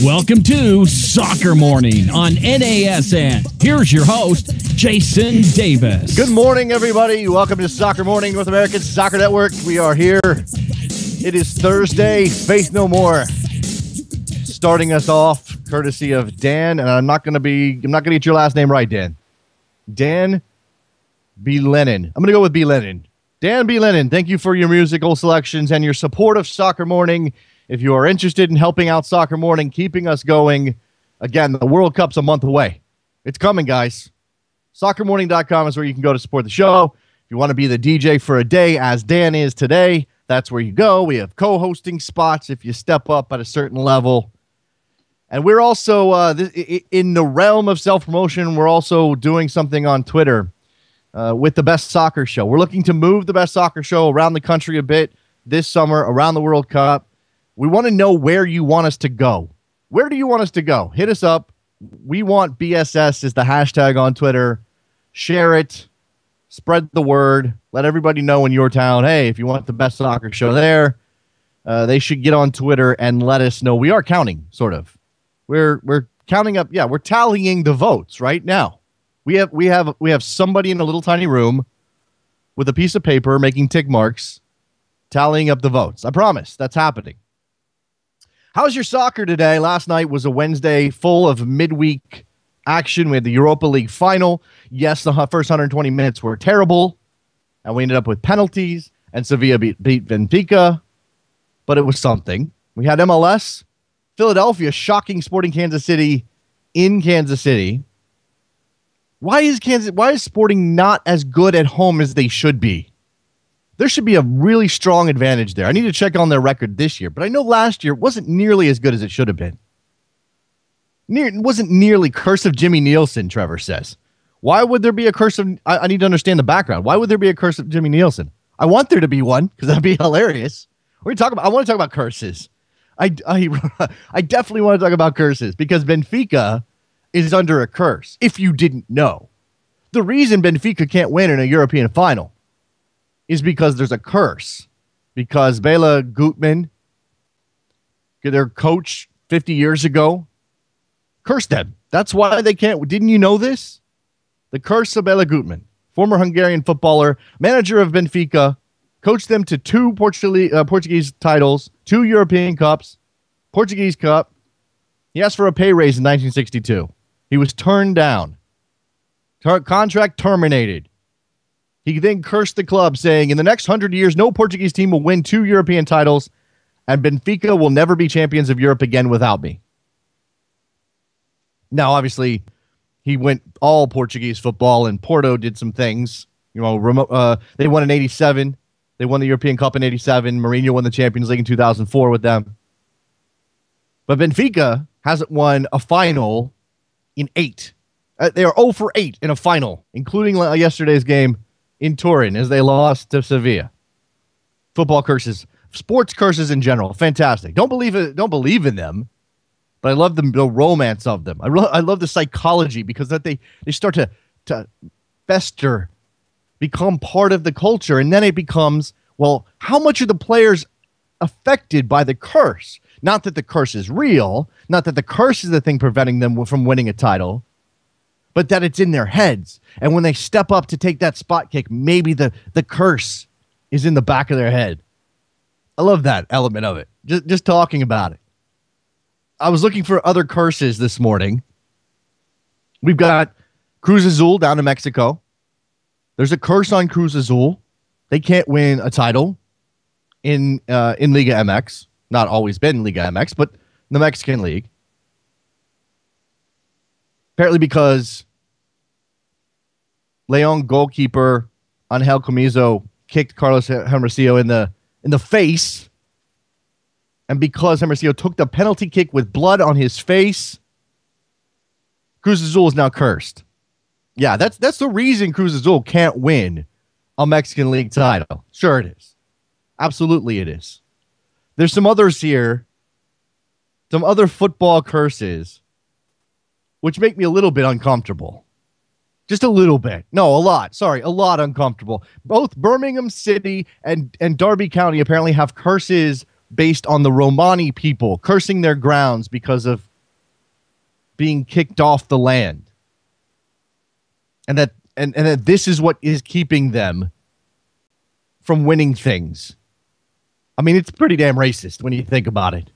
Welcome to Soccer Morning on NASN. Here's your host, Jason Davis. Good morning, everybody. Welcome to Soccer Morning, North American Soccer Network. We are here. It is Thursday, Faith No More. Starting us off, courtesy of Dan, and I'm not going to get your last name right, Dan. Dan B. Lennon. I'm going to go with B. Lennon. Dan B. Lennon, thank you for your musical selections and your support of Soccer Morning. If you are interested in helping out Soccer Morning, keeping us going, again, the World Cup's a month away. It's coming, guys. SoccerMorning.com is where you can go to support the show. If you want to be the DJ for a day, as Dan is today, that's where you go. We have co-hosting spots if you step up at a certain level. And we're also, in the realm of self-promotion, we're also doing something on Twitter with the Best Soccer Show. We're looking to move the Best Soccer Show around the country a bit this summer, around the World Cup. We want to know where you want us to go. Where do you want us to go? Hit us up. We want BSS is the hashtag on Twitter. Share it. Spread the word. Let everybody know in your town, hey, if you want the Best Soccer Show there, they should get on Twitter and let us know. We are counting, sort of. We're counting up. Yeah, we're tallying the votes right now. We have somebody in a little tiny room with a piece of paper making tick marks, tallying up the votes. I promise that's happening. How's your soccer today? Last night was a Wednesday full of midweek action. We had the Europa League final. Yes, the first 120 minutes were terrible, and we ended up with penalties, and Sevilla beat Benfica, but it was something. We had MLS. Philadelphia shocking Sporting Kansas City in Kansas City. Why is Sporting not as good at home as they should be? There should be a really strong advantage there. I need to check on their record this year, but I know last year wasn't nearly as good as it should have been. It wasn't nearly curse of Jimmy Nielsen, Trevor says. Why would there be a curse of... I need to understand the background. Why would there be a curse of Jimmy Nielsen? I want there to be one, because that'd be hilarious. I want to talk about curses. I definitely want to talk about curses because Benfica is under a curse, if you didn't know. The reason Benfica can't win in a European final is because there's a curse. Because Bela Gutmann, their coach 50 years ago, cursed them. That's why they can't. Didn't you know this? The curse of Bela Gutmann, former Hungarian footballer, manager of Benfica, coached them to two Portuguese titles, 2 European Cups, Portuguese Cup. He asked for a pay raise in 1962. He was turned down. Contract terminated. He then cursed the club, saying, in the next 100 years, no Portuguese team will win 2 European titles, and Benfica will never be champions of Europe again without me. Now, obviously, he went all Portuguese football, and Porto did some things. They won in 87. They won the European Cup in 87. Mourinho won the Champions League in 2004 with them. But Benfica hasn't won a final in 8. They are 0 for 8 in a final, including yesterday's game in Turin as they lost to Sevilla. Football curses, sports curses in general, fantastic. Don't believe in them, but I love the romance of them. I love the psychology because that they start to fester, become part of the culture, and then it becomes, well, how much are the players affected by the curse? Not that the curse is real, not that the curse is the thing preventing them from winning a title, but that it's in their heads. And when they step up to take that spot kick, maybe the curse is in the back of their head. I love that element of it, just talking about it. I was looking for other curses this morning. We've got Cruz Azul down in Mexico. There's a curse on Cruz Azul. They can't win a title in Liga MX. Not always been Liga MX, but the Mexican League. Apparently because Leon goalkeeper Angel Comiso kicked Carlos Hermosillo in the face. And because Hermosillo took the penalty kick with blood on his face, Cruz Azul is now cursed. Yeah, that's the reason Cruz Azul can't win a Mexican League title. Sure it is. Absolutely it is. There's some others here, some other football curses, which make me a little bit uncomfortable. Just a little bit. No, a lot. Sorry, a lot uncomfortable. Both Birmingham City and Derby County apparently have curses based on the Romani people, cursing their grounds because of being kicked off the land. And that this is what is keeping them from winning things. I mean, it's pretty damn racist when you think about it.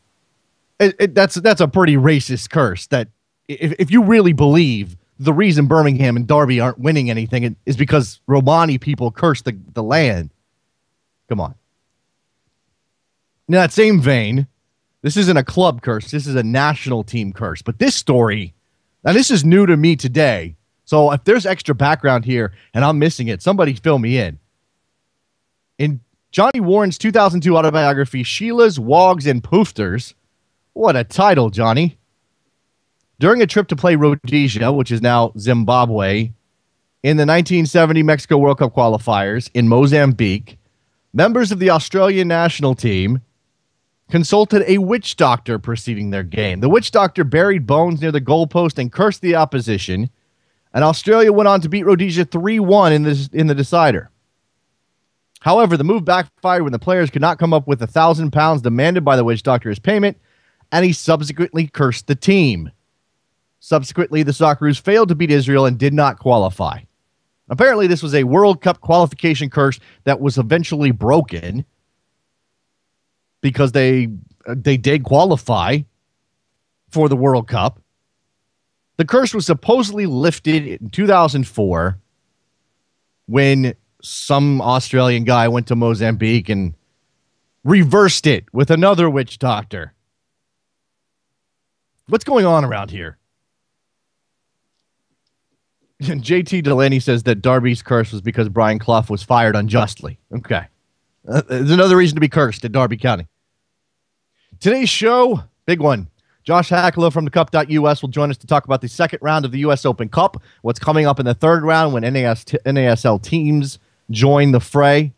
That's a pretty racist curse. That if you really believe the reason Birmingham and Derby aren't winning anything is because Romani people cursed the land. Come on. In that same vein, this isn't a club curse. This is a national team curse. But this story, now this is new to me today. So if there's extra background here and I'm missing it, somebody fill me in. In Johnny Warren's 2002 autobiography, Sheila's, Wogs, and Poofters. What a title, Johnny. During a trip to play Rhodesia, which is now Zimbabwe, in the 1970 Mexico World Cup qualifiers in Mozambique, members of the Australian national team consulted a witch doctor preceding their game. The witch doctor buried bones near the goalpost and cursed the opposition, and Australia went on to beat Rhodesia 3-1 in the decider. However, the move backfired when the players could not come up with £1,000 demanded by the witch doctor as payment, and he subsequently cursed the team. Subsequently, the Socceroos failed to beat Israel and did not qualify. Apparently, this was a World Cup qualification curse that was eventually broken because they did qualify for the World Cup. The curse was supposedly lifted in 2004 when some Australian guy went to Mozambique and reversed it with another witch doctor. What's going on around here? And JT Delaney says that Derby's curse was because Brian Clough was fired unjustly. Okay. There's another reason to be cursed in Derby County. Today's show, big one. Josh Hackala from thecup.us will join us to talk about the second round of the U.S. Open Cup, what's coming up in the third round when NASL teams join the fray.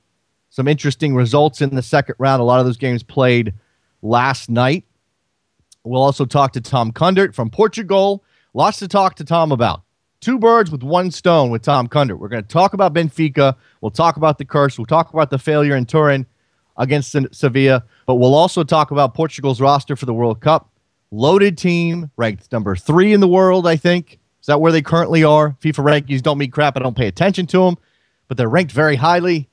Some interesting results in the second round. A lot of those games played last night. We'll also talk to Tom Kundert from Portugal. Lots to talk to Tom about. Two birds with one stone with Tom Kundert. We're going to talk about Benfica. We'll talk about the curse. We'll talk about the failure in Turin against Sevilla. But we'll also talk about Portugal's roster for the World Cup. Loaded team, ranked number 3 in the world, I think. Is that where they currently are? FIFA rankings don't mean crap. I don't pay attention to them. But they're ranked very highly.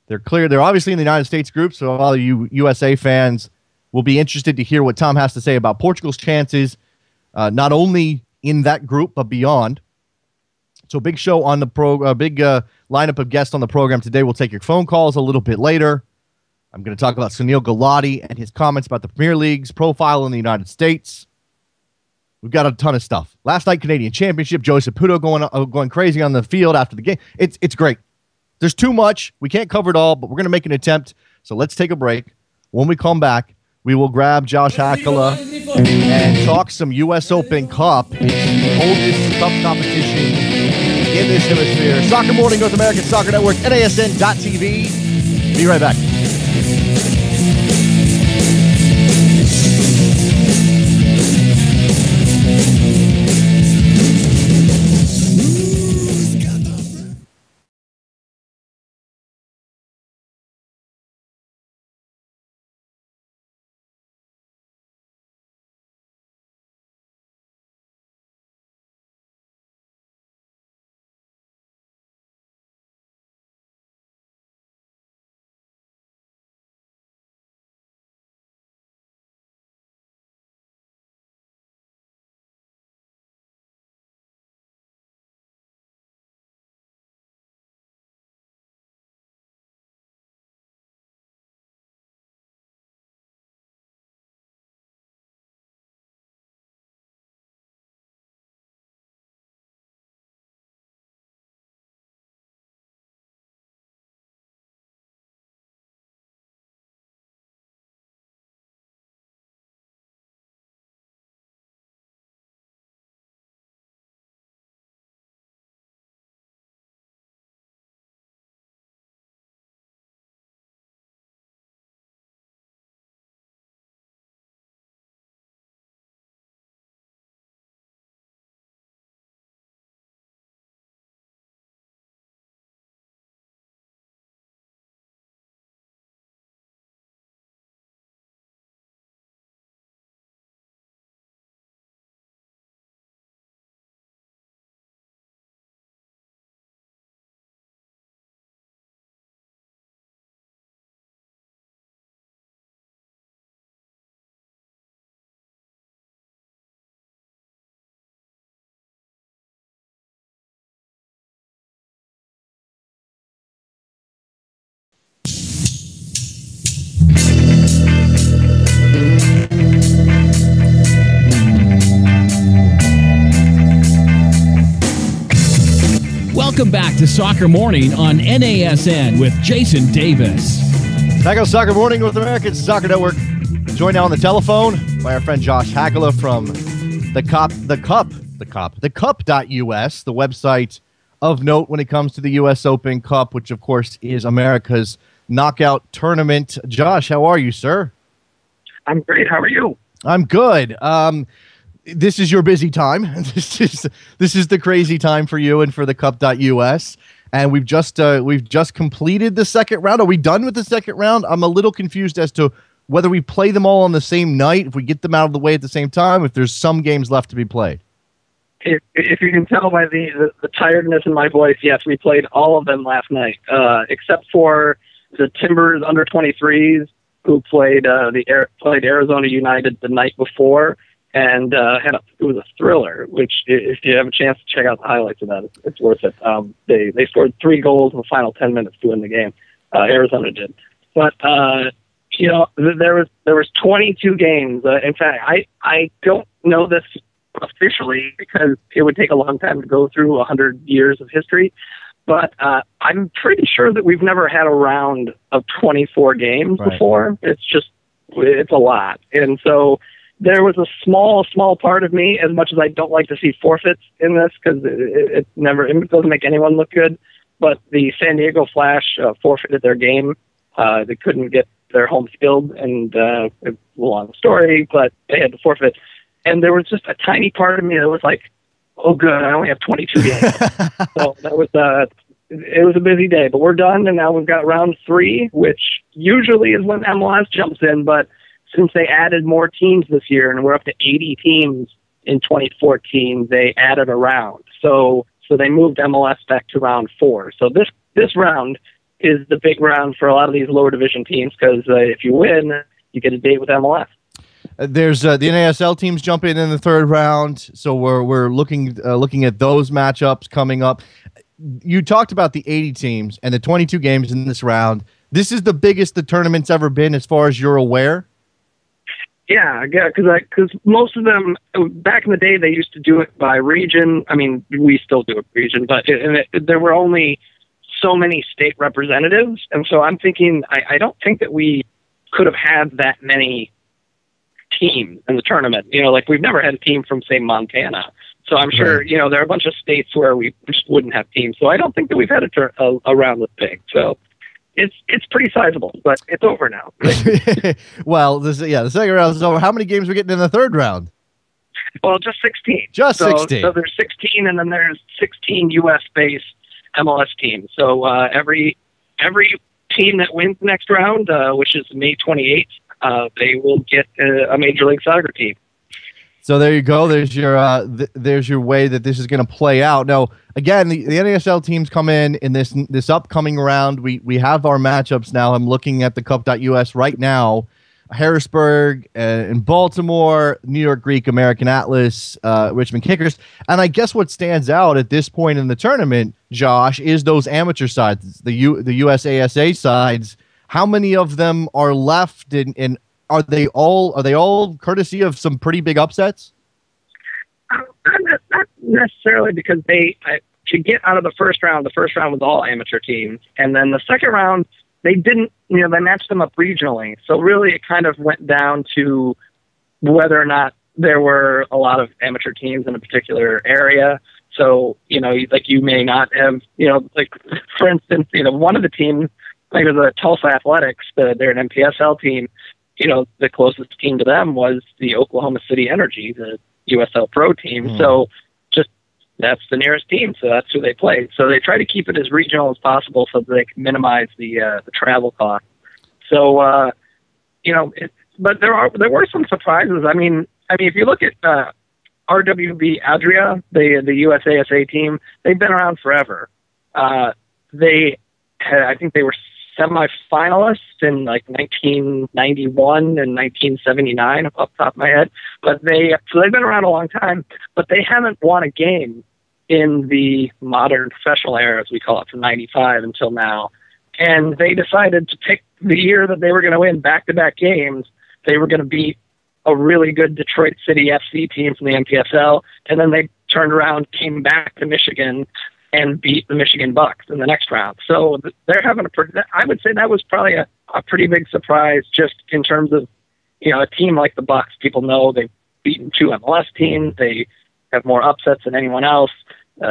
They're clear. They're obviously in the United States group, so all of you USA fans will be interested to hear what Tom has to say about Portugal's chances, not only in that group, but beyond. So big show on the big lineup of guests on the program today. We'll take your phone calls a little bit later. I'm going to talk about Sunil Gulati and his comments about the Premier League's profile in the United States. We've got a ton of stuff. Last night, Canadian Championship, Joey Saputo going crazy on the field after the game. It's great. There's too much. We can't cover it all, but we're going to make an attempt. So let's take a break. When we come back, we will grab Josh Hackala and talk some U.S. Open Cup. It's the oldest cup competition in this hemisphere. Soccer Morning, North American Soccer Network, NASN.TV. Be right back. Welcome back to Soccer Morning on NASN with Jason Davis. Back on Soccer Morning with American Soccer Network. Joined now on the telephone by our friend Josh Hakala from the Cup.us, the website of note when it comes to the U.S. Open Cup, which of course is America's knockout tournament. Josh, how are you, sir? I'm great. How are you? I'm good. This is your busy time. This is the crazy time for you and for the Cup.us. And we've just completed the second round. Are we done with the second round? I'm a little confused as to whether we play them all on the same night, if we get them out of the way at the same time, if there's some games left to be played. If you can tell by the tiredness in my voice, yes, we played all of them last night, except for the Timbers under 23s who played Arizona United the night before, and it was a thriller. Which, if you have a chance to check out the highlights of that, it's worth it. They scored 3 goals in the final 10 minutes to win the game. Arizona did, but there was 22 games. In fact, I don't know this officially because it would take a long time to go through 100 years of history. But I'm pretty sure that we've never had a round of 24 games before. It's a lot. And so there was a small part of me, as much as I don't like to see forfeits in this because it doesn't make anyone look good. But the San Diego Flash forfeited their game. They couldn't get their home field, and it's a long story, but they had to forfeit. And there was just a tiny part of me that was like, oh, good, I only have 22 games. So that was it was a busy day, but we're done, and now we've got round 3, which usually is when MLS jumps in, but since they added more teams this year, and we're up to 80 teams in 2014, they added a round. So they moved MLS back to round 4. So this round is the big round for a lot of these lower division teams because if you win, you get a date with MLS. There's the NASL teams jump in the third round, so we're looking at those matchups coming up. You talked about the 80 teams and the 22 games in this round. This is the biggest the tournament's ever been, as far as you're aware. Yeah, because most of them back in the day they used to do it by region. I mean, we still do it by region, but there were only so many state representatives, and so I'm thinking I don't think that we could have had that many teams in the tournament. Like we've never had a team from, say, Montana. So I'm sure, there are a bunch of states where we just wouldn't have teams. So I don't think that we've had a round this big. So it's pretty sizable, but it's over now. Well, the second round is over. How many games are we getting in the third round? Well, just 16. 16. So there's 16, and then there's 16 U.S.-based MLS teams. So every team that wins the next round, which is May 28th, they will get a Major League Soccer team. So there you go. There's your way that this is going to play out. Now, again, the NASL teams come in this upcoming round. We have our matchups now. I'm looking at the Cup.us right now. Harrisburg and Baltimore, New York Greek, American Atlas, Richmond Kickers. And I guess what stands out at this point in the tournament, Josh, is those amateur sides, the USASA sides. How many of them are left, and are they all courtesy of some pretty big upsets? Not necessarily, because to get out of the first round was all amateur teams, and then the second round they didn't. They matched them up regionally. So really, it kind of went down to whether or not there were a lot of amateur teams in a particular area. So like you may not have, like for instance, one of the teams. Like the Tulsa Athletics, they're an MPSL team. The closest team to them was the Oklahoma City Energy, the USL Pro team. So just that's the nearest team. So that's who they played. So they try to keep it as regional as possible so that they can minimize the travel cost. So but there were some surprises. I mean, if you look at RWB Adria, the USASA team, they've been around forever. I think they were semi-finalists in like 1991 and 1979 off the top of my head. But they've been around a long time, but they haven't won a game in the modern professional era, as we call it, from 95 until now. And they decided to pick the year that they were going to win back-to-back games. They were going to beat a really good Detroit City FC team from the MPSL, and then they turned around, came back to Michigan, and beat the Michigan Bucks in the next round. So they're having I would say that was probably a pretty big surprise, just in terms of, a team like the Bucks. People know they've beaten 2 MLS teams. They have more upsets than anyone else.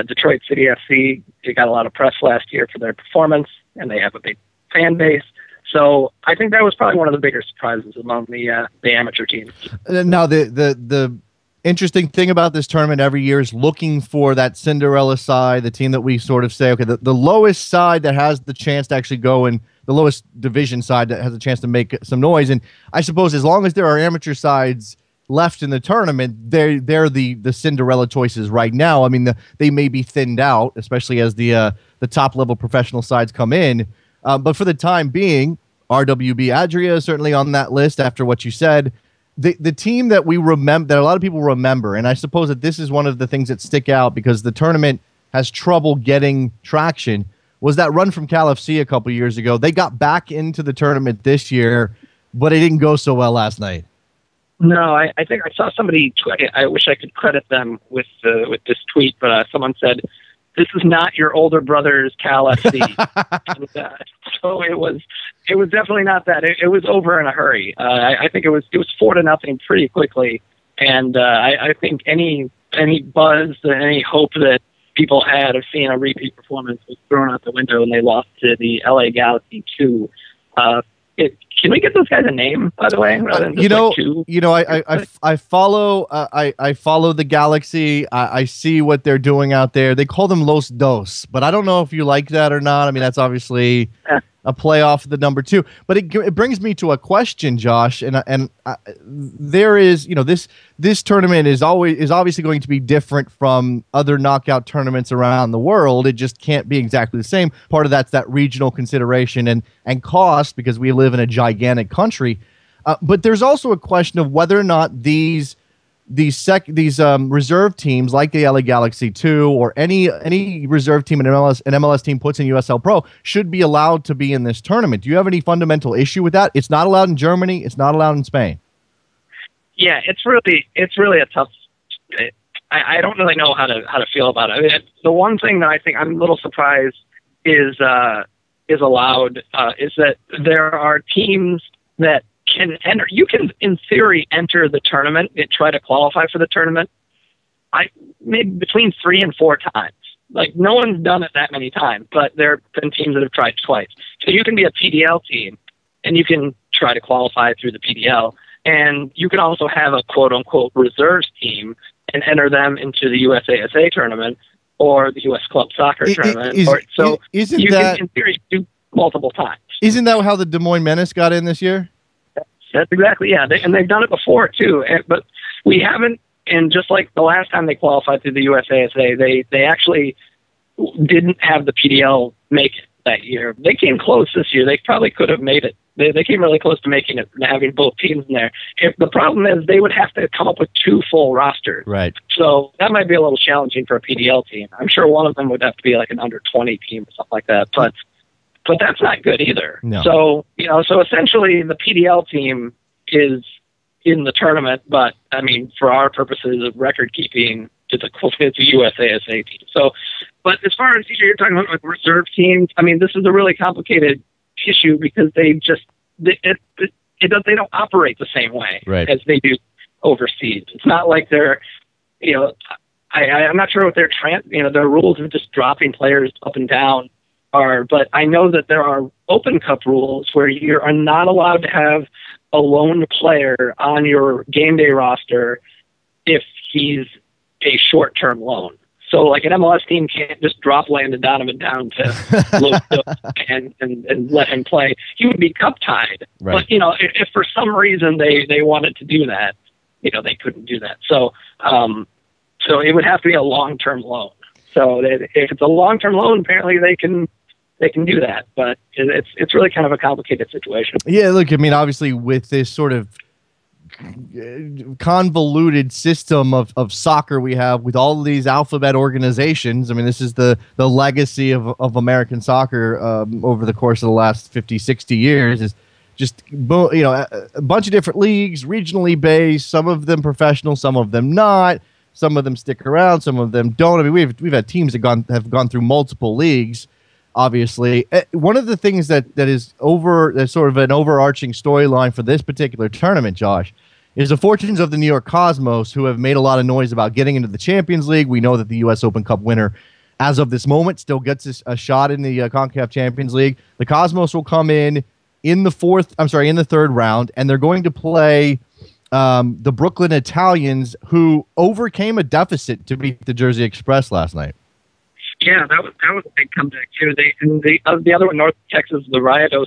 Detroit City FC, they got a lot of press last year for their performance, and they have a big fan base. So I think that was probably one of the bigger surprises among the amateur teams. Now, the interesting thing about this tournament every year is looking for that Cinderella side, the team that we sort of say, okay, the lowest side that has the chance to actually go in, the lowest division side that has a chance to make some noise. And I suppose as long as there are amateur sides left in the tournament, they're the Cinderella choices right now. I mean, they may be thinned out, especially as the top level professional sides come in. But for the time being, RWB Adria is certainly on that list after what you said. The team that we remember, that a lot of people remember, and I suppose that this is one of the things that stick out because the tournament has trouble getting traction, was that run from Cal FC a couple years ago. They got back into the tournament this year, but it didn't go so well last night. No, I think I saw somebody tweet. I wish I could credit them with this tweet, but someone said, "This is not your older brother's Cal FC." And, so it was definitely not that. It was over in a hurry. I think it was 4-0 pretty quickly, and I think any buzz, any hope that people had of seeing a repeat performance was thrown out the window, and they lost to the LA Galaxy 2. Can we get those guys a name, by the way? I follow the Galaxy. I see what they're doing out there. They call them Los Dos, but I don't know if you like that or not. I mean, that's obviously a playoff of the number 2. But it brings me to a question, Josh, and there is, this tournament is obviously going to be different from other knockout tournaments around the world. It just can't be exactly the same. Part of that's that regional consideration and cost, because we live in a gigantic country. But there's also a question of whether or not these reserve teams like the LA Galaxy 2 or any reserve team an MLS team puts in USL Pro should be allowed to be in this tournament. Do you have any fundamental issue with that? It's not allowed in Germany. It's not allowed in Spain. Yeah, it's really a tough. I don't really know how to feel about it. I mean, the one thing that I think I'm a little surprised is allowed is that there are teams that can enter. You can, in theory, enter the tournament and try to qualify for the tournament. Maybe between 3 and 4 times. Like, no one's done it that many times, but there have been teams that have tried twice. So you can be a PDL team, and you can try to qualify through the PDL, and you can also have a quote-unquote reserves team and enter them into the USASA tournament or the US Club Soccer tournament. You can, in theory, do multiple times. Isn't that how the Des Moines Menace got in this year? That's exactly, yeah. And they've done it before, too. But we haven't, and just like the last time they qualified through the USASA, they actually didn't have the PDL make it that year. They came close this year. They probably could have made it. They came really close to making it, having both teams in there. The problem is they would have to come up with 2 full rosters. Right. So that might be a little challenging for a PDL team. I'm sure one of them would have to be like an under-20 team or something like that. But that's not good either. No. So essentially the PDL team is in the tournament, but I mean, for our purposes of record keeping, it's a USASA team. So, but as far as you're talking about like reserve teams, I mean, this is a really complicated issue because they don't operate the same way as they do overseas. It's not like they're, I'm not sure what their rules of just dropping players up and down are, but I know that there are Open Cup rules where you are not allowed to have a lone player on your game day roster if he's a short-term loan. So, like, an MLS team can't just drop Landon Donovan down to low and let him play. He would be cup tied. Right. But, if for some reason they wanted to do that, they couldn't do that. So it would have to be a long-term loan. So if it's a long-term loan, apparently they can do that, but it's really kind of a complicated situation. Yeah, look, I mean, obviously with this sort of convoluted system of soccer we have with all of these alphabet organizations, I mean, this is the legacy of American soccer over the course of the last 50, 60 years, is just, a bunch of different leagues, regionally based, some of them professional, some of them not. Some of them stick around, some of them don't. I mean, we've had teams that have gone through multiple leagues. Obviously, one of the things that's sort of an overarching storyline for this particular tournament, Josh, is the fortunes of the New York Cosmos, who have made a lot of noise about getting into the Champions League. We know that the U.S. Open Cup winner, as of this moment, still gets a shot in the CONCACAF Champions League. The Cosmos will come in the third round, and they're going to play the Brooklyn Italians, who overcame a deficit to beat the Jersey Express last night. Yeah, that was a big comeback too. The other one, North Texas, the Riotos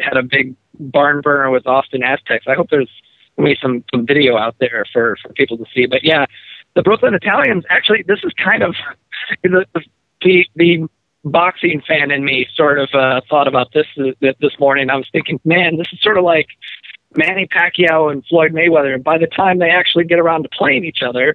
had a big barn burner with Austin Aztecs. I hope there's maybe some video out there for people to see. But yeah, the Brooklyn Italians, actually, this is kind of the boxing fan in me sort of thought about this morning. I was thinking, man, this is sort of like Manny Pacquiao and Floyd Mayweather. And by the time they actually get around to playing each other,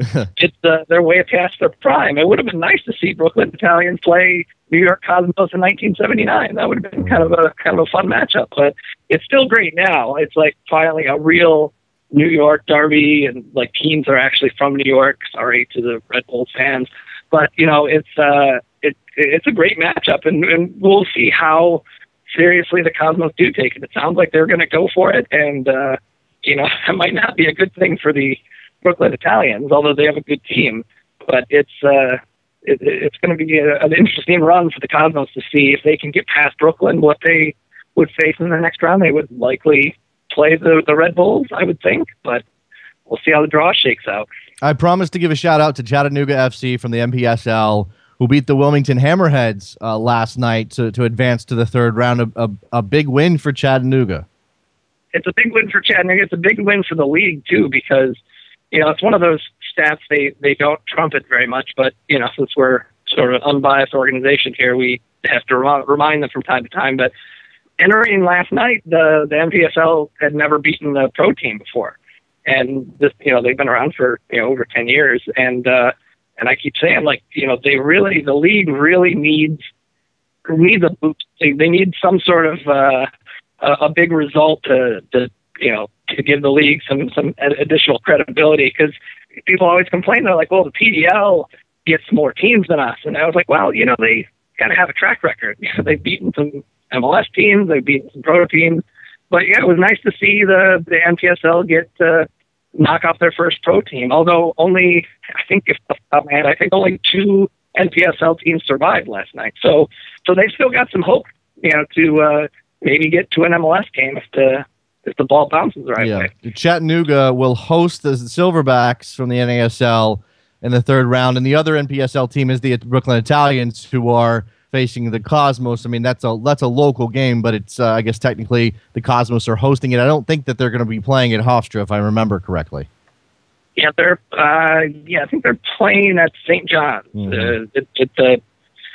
they're way past their prime. It would have been nice to see Brooklyn Italians play New York Cosmos in 1979. That would have been kind of a fun matchup. But it's still great now. It's like finally a real New York derby, and like teams are actually from New York. Sorry to the Red Bull fans, but it's a great matchup, and we'll see how seriously the Cosmos do take it. It sounds like they're going to go for it, and it might not be a good thing for the Brooklyn Italians, although they have a good team. But it's going to be an interesting run for the Cosmos to see if they can get past Brooklyn. What they would face in the next round, they would likely play the Red Bulls, I would think, but we'll see how the draw shakes out. I promised to give a shout out to Chattanooga FC from the MPSL, who beat the Wilmington Hammerheads last night to advance to the third round. A big win for Chattanooga. It's a big win for Chattanooga. It's a big win for the league, too, because, it's one of those stats they don't trumpet very much, but, since we're sort of an unbiased organization here, we have to remind them from time to time. But entering last night, the MPSL had never beaten a pro team before. And this, they've been around for, over 10 years. And I keep saying, the league really needs a boost. They need some sort of a big result to give the league some additional credibility, because people always complain. They're like, well, the PDL gets more teams than us. And I was like, well, they kind of have a track record. They've beaten some MLS teams, they've beaten some pro teams. But yeah, it was nice to see the NPSL get knock off their first pro team. Although only, I think only 2 NPSL teams survived last night. So they've still got some hope, to maybe get to an MLS game if the ball bounces the right way. Chattanooga will host the Silverbacks from the NASL in the third round, and the other NPSL team is the Brooklyn Italians, who are facing the Cosmos. I mean, that's a local game, but it's I guess technically the Cosmos are hosting it. I don't think that they're going to be playing at Hofstra, if I remember correctly. Yeah, I think they're playing at St. John's. Mm-hmm.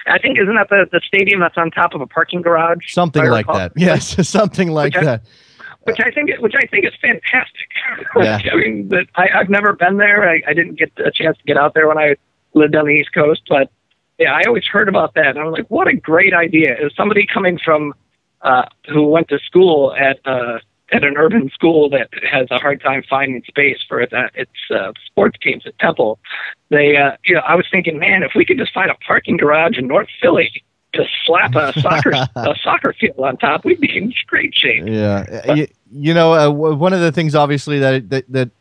I think, isn't that the stadium that's on top of a parking garage? Something like that. Yes, something like that. Which I think is fantastic. Yeah. I mean, I've never been there. I didn't get a chance to get out there when I lived on the East Coast, but yeah, I always heard about that. And I was like, what a great idea. As somebody coming from who went to school at an urban school that has a hard time finding space for its sports teams at Temple, I was thinking, man, if we could just find a parking garage in North Philly to slap a soccer field on top, we'd be in great shape. Yeah. One of the things, obviously, that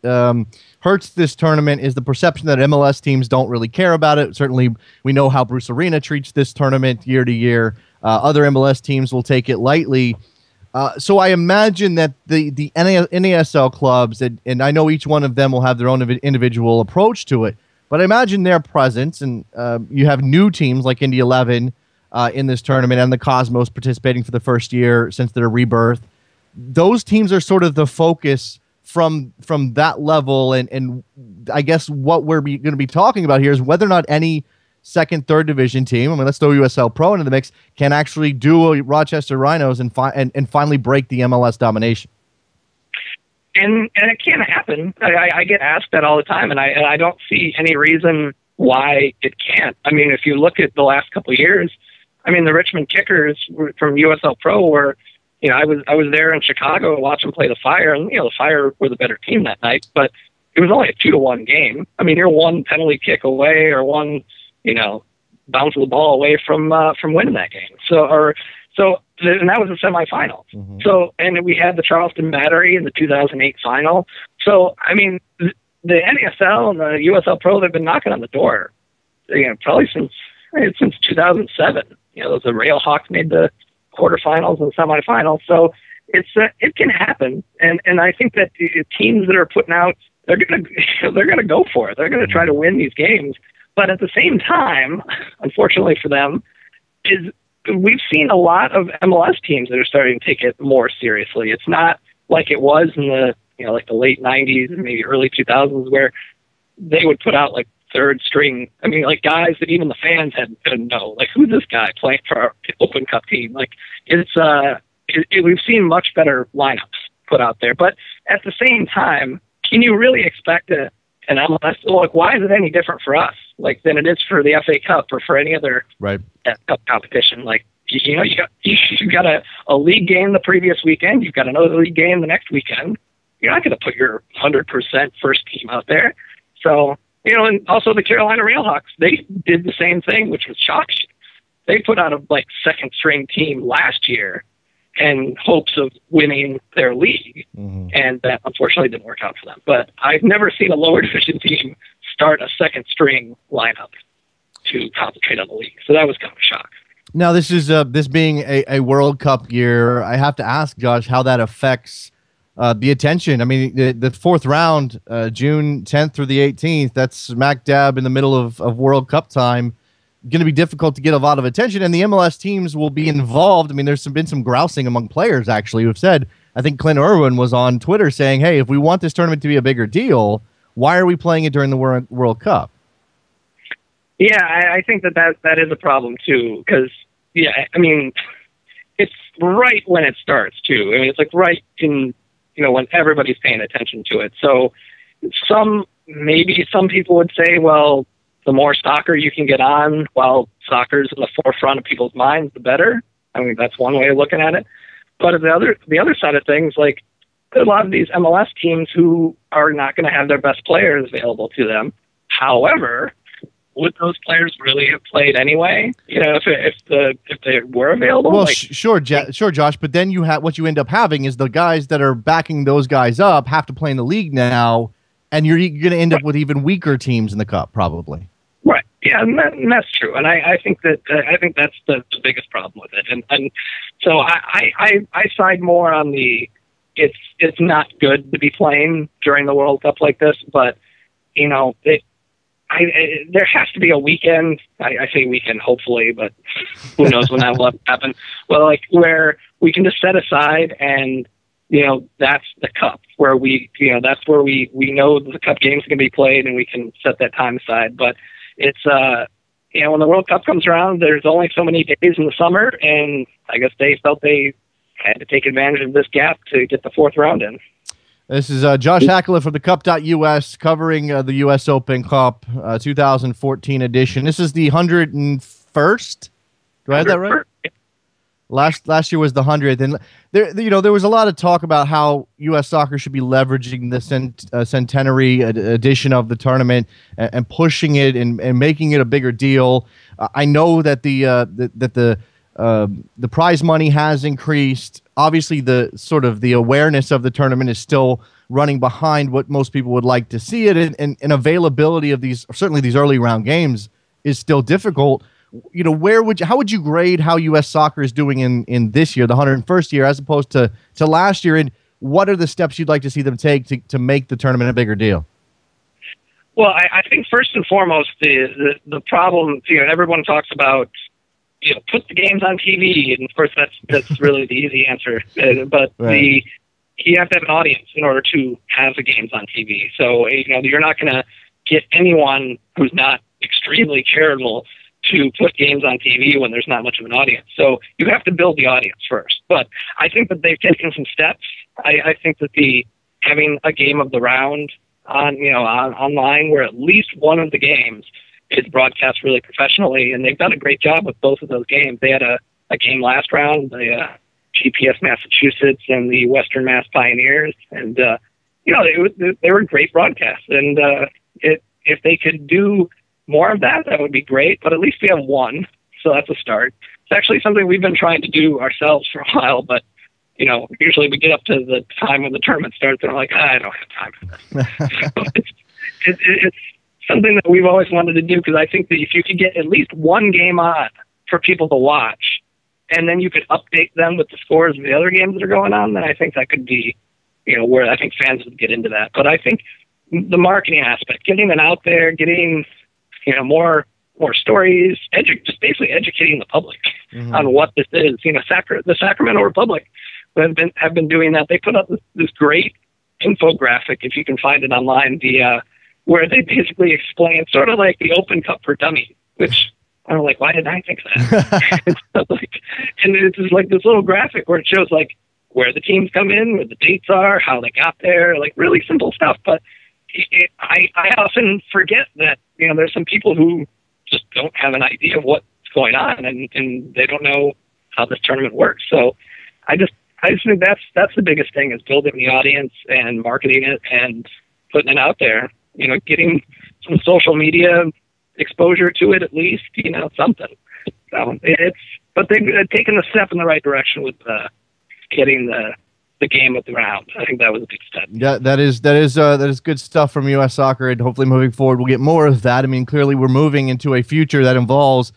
hurts this tournament is the perception that MLS teams don't really care about it. Certainly, we know how Bruce Arena treats this tournament year to year. Other MLS teams will take it lightly. So I imagine that the NASL clubs, and I know each one of them will have their own individual approach to it, but I imagine their presence, and you have new teams like Indy 11 in this tournament and the Cosmos participating for the first year since their rebirth. Those teams are sort of the focus from that level, and I guess what we're going to be talking about here is whether or not any second, third division team, I mean, let's throw USL Pro into the mix, can actually do a Rochester Rhinos and finally break the MLS domination. And it can happen. I get asked that all the time, and I don't see any reason why it can't. I mean, if you look at the last couple of years, I mean, the Richmond Kickers from USL Pro were, I was there in Chicago to watch them play the Fire, and the Fire were the better team that night. But it was only a 2-1 game. I mean, you're one penalty kick away or one, bounce of the ball away from winning that game. And that was the semifinal. Mm-hmm. So, and we had the Charleston Battery in the 2008 final. So, I mean, the NASL and the USL Pro, they've been knocking on the door, probably since 2007. The Railhawks made the quarterfinals and semifinals. So it can happen. And I think that the teams that are putting out, they're gonna go for it. They're gonna try to win these games. But at the same time, unfortunately for them, we've seen a lot of MLS teams that are starting to take it more seriously. It's not like it was in the the late 90s and maybe early 2000s where they would put out like third string. I mean, like guys that even the fans had know, like, who's this guy playing for our Open Cup team? Like, we've seen much better lineups put out there. But at the same time, can you really expect an MLS? Like, why is it any different for us than it is for the FA Cup or for any other cup competition? Like, you got a league game the previous weekend. You've got another league game the next weekend. You're not going to put your 100% first team out there. So, and also the Carolina Railhawks, they did the same thing, which was shocking. They put out a second string team last year in hopes of winning their league. Mm-hmm. And that unfortunately didn't work out for them. But I've never seen a lower division team start a second string lineup to concentrate on the league. So that was kind of a shock. Now, this is this being a World Cup year, I have to ask, Josh, how that affects the attention. I mean, the fourth round, June 10th through the 18th, that's smack dab in the middle of World Cup time. Going to be difficult to get a lot of attention, and the MLS teams will be involved. I mean, there's been some grousing among players, actually, who've said, I think Clint Irwin was on Twitter saying, hey, if we want this tournament to be a bigger deal, why are we playing it during the World Cup? Yeah, I think that is a problem, too, because, I mean, it's right when it starts, too. I mean, it's like right in, when everybody's paying attention to it. So maybe some people would say, well, the more soccer you can get on while soccer's in the forefront of people's minds, the better. I mean, that's one way of looking at it. But the other side of things, like, there are a lot of these MLS teams who are not going to have their best players available to them. However, would those players really have played anyway? If they were available. Well, sure, Josh. But then what you end up having is the guys that are backing those guys up have to play in the league now, and you're going to end up with even weaker teams in the cup, probably. Right. Yeah, and that's true. And I think that's the biggest problem with it. And so I side more on the it's not good to be playing during the World Cup like this, but there has to be a weekend. I say weekend, hopefully, but who knows when that will happen. Well, where we can just set aside and, that's the cup where that's where we know the cup games can be played and we can set that time aside. But it's, when the World Cup comes around, there's only so many days in the summer, and I guess they felt they had to take advantage of this gap to get the fourth round in. This is Josh Hackler from the Cup.us covering the U.S. Open Cup 2014 edition. This is the 101st. Do I have that right? Last year was the 100th, and there was a lot of talk about how U.S. soccer should be leveraging the centenary edition of the tournament and pushing it and making it a bigger deal. I know that the prize money has increased. Obviously, the awareness of the tournament is still running behind what most people would like to see it, and availability of these early round games is still difficult. How would you grade how U.S. soccer is doing in this year, the 101st year, as opposed to last year? And what are the steps you'd like to see them take to make the tournament a bigger deal? Well, I think first and foremost, the problem, everyone talks about, put the games on TV, and of course that's really the easy answer. But right. You have to have an audience in order to have the games on TV. So you're not going to get anyone who's not extremely charitable to put games on TV when there's not much of an audience. So you have to build the audience first. But I think that they've taken some steps. I think that having a game of the round online where at least one of the games is broadcast really professionally, and they've done a great job with both of those games. They had a game last round, the GPS Massachusetts and the Western Mass Pioneers, and they were great broadcasts, and if they could do more of that, that would be great. But at least we have one, so that's a start. It's actually something we've been trying to do ourselves for a while, but usually we get up to the time when the tournament starts, and I'm like, I don't have time for this. It's something that we've always wanted to do, because I think that if you could get at least one game on for people to watch, and then you could update them with the scores of the other games that are going on, then I think that could be, where I think fans would get into that. But I think the marketing aspect, getting them out there, getting, more stories, just basically educating the public on what this is. The Sacramento Republic have been doing that. They put up this great infographic, if you can find it online, where they basically explain sort of like the Open Cup for Dummies, which I'm like, why didn't I think of that? And it's just like this little graphic where it shows like where the teams come in, where the dates are, how they got there, like really simple stuff. But I often forget that, there's some people who just don't have an idea of what's going on, and they don't know how this tournament works. So I just think that's the biggest thing, is building the audience and marketing it and putting it out there, getting some social media exposure to it, at least, something. So but they've taken a step in the right direction with getting the game at the round. I think that was a big step. Yeah, that is good stuff from U.S. Soccer, and hopefully moving forward we'll get more of that. I mean, clearly we're moving into a future that involves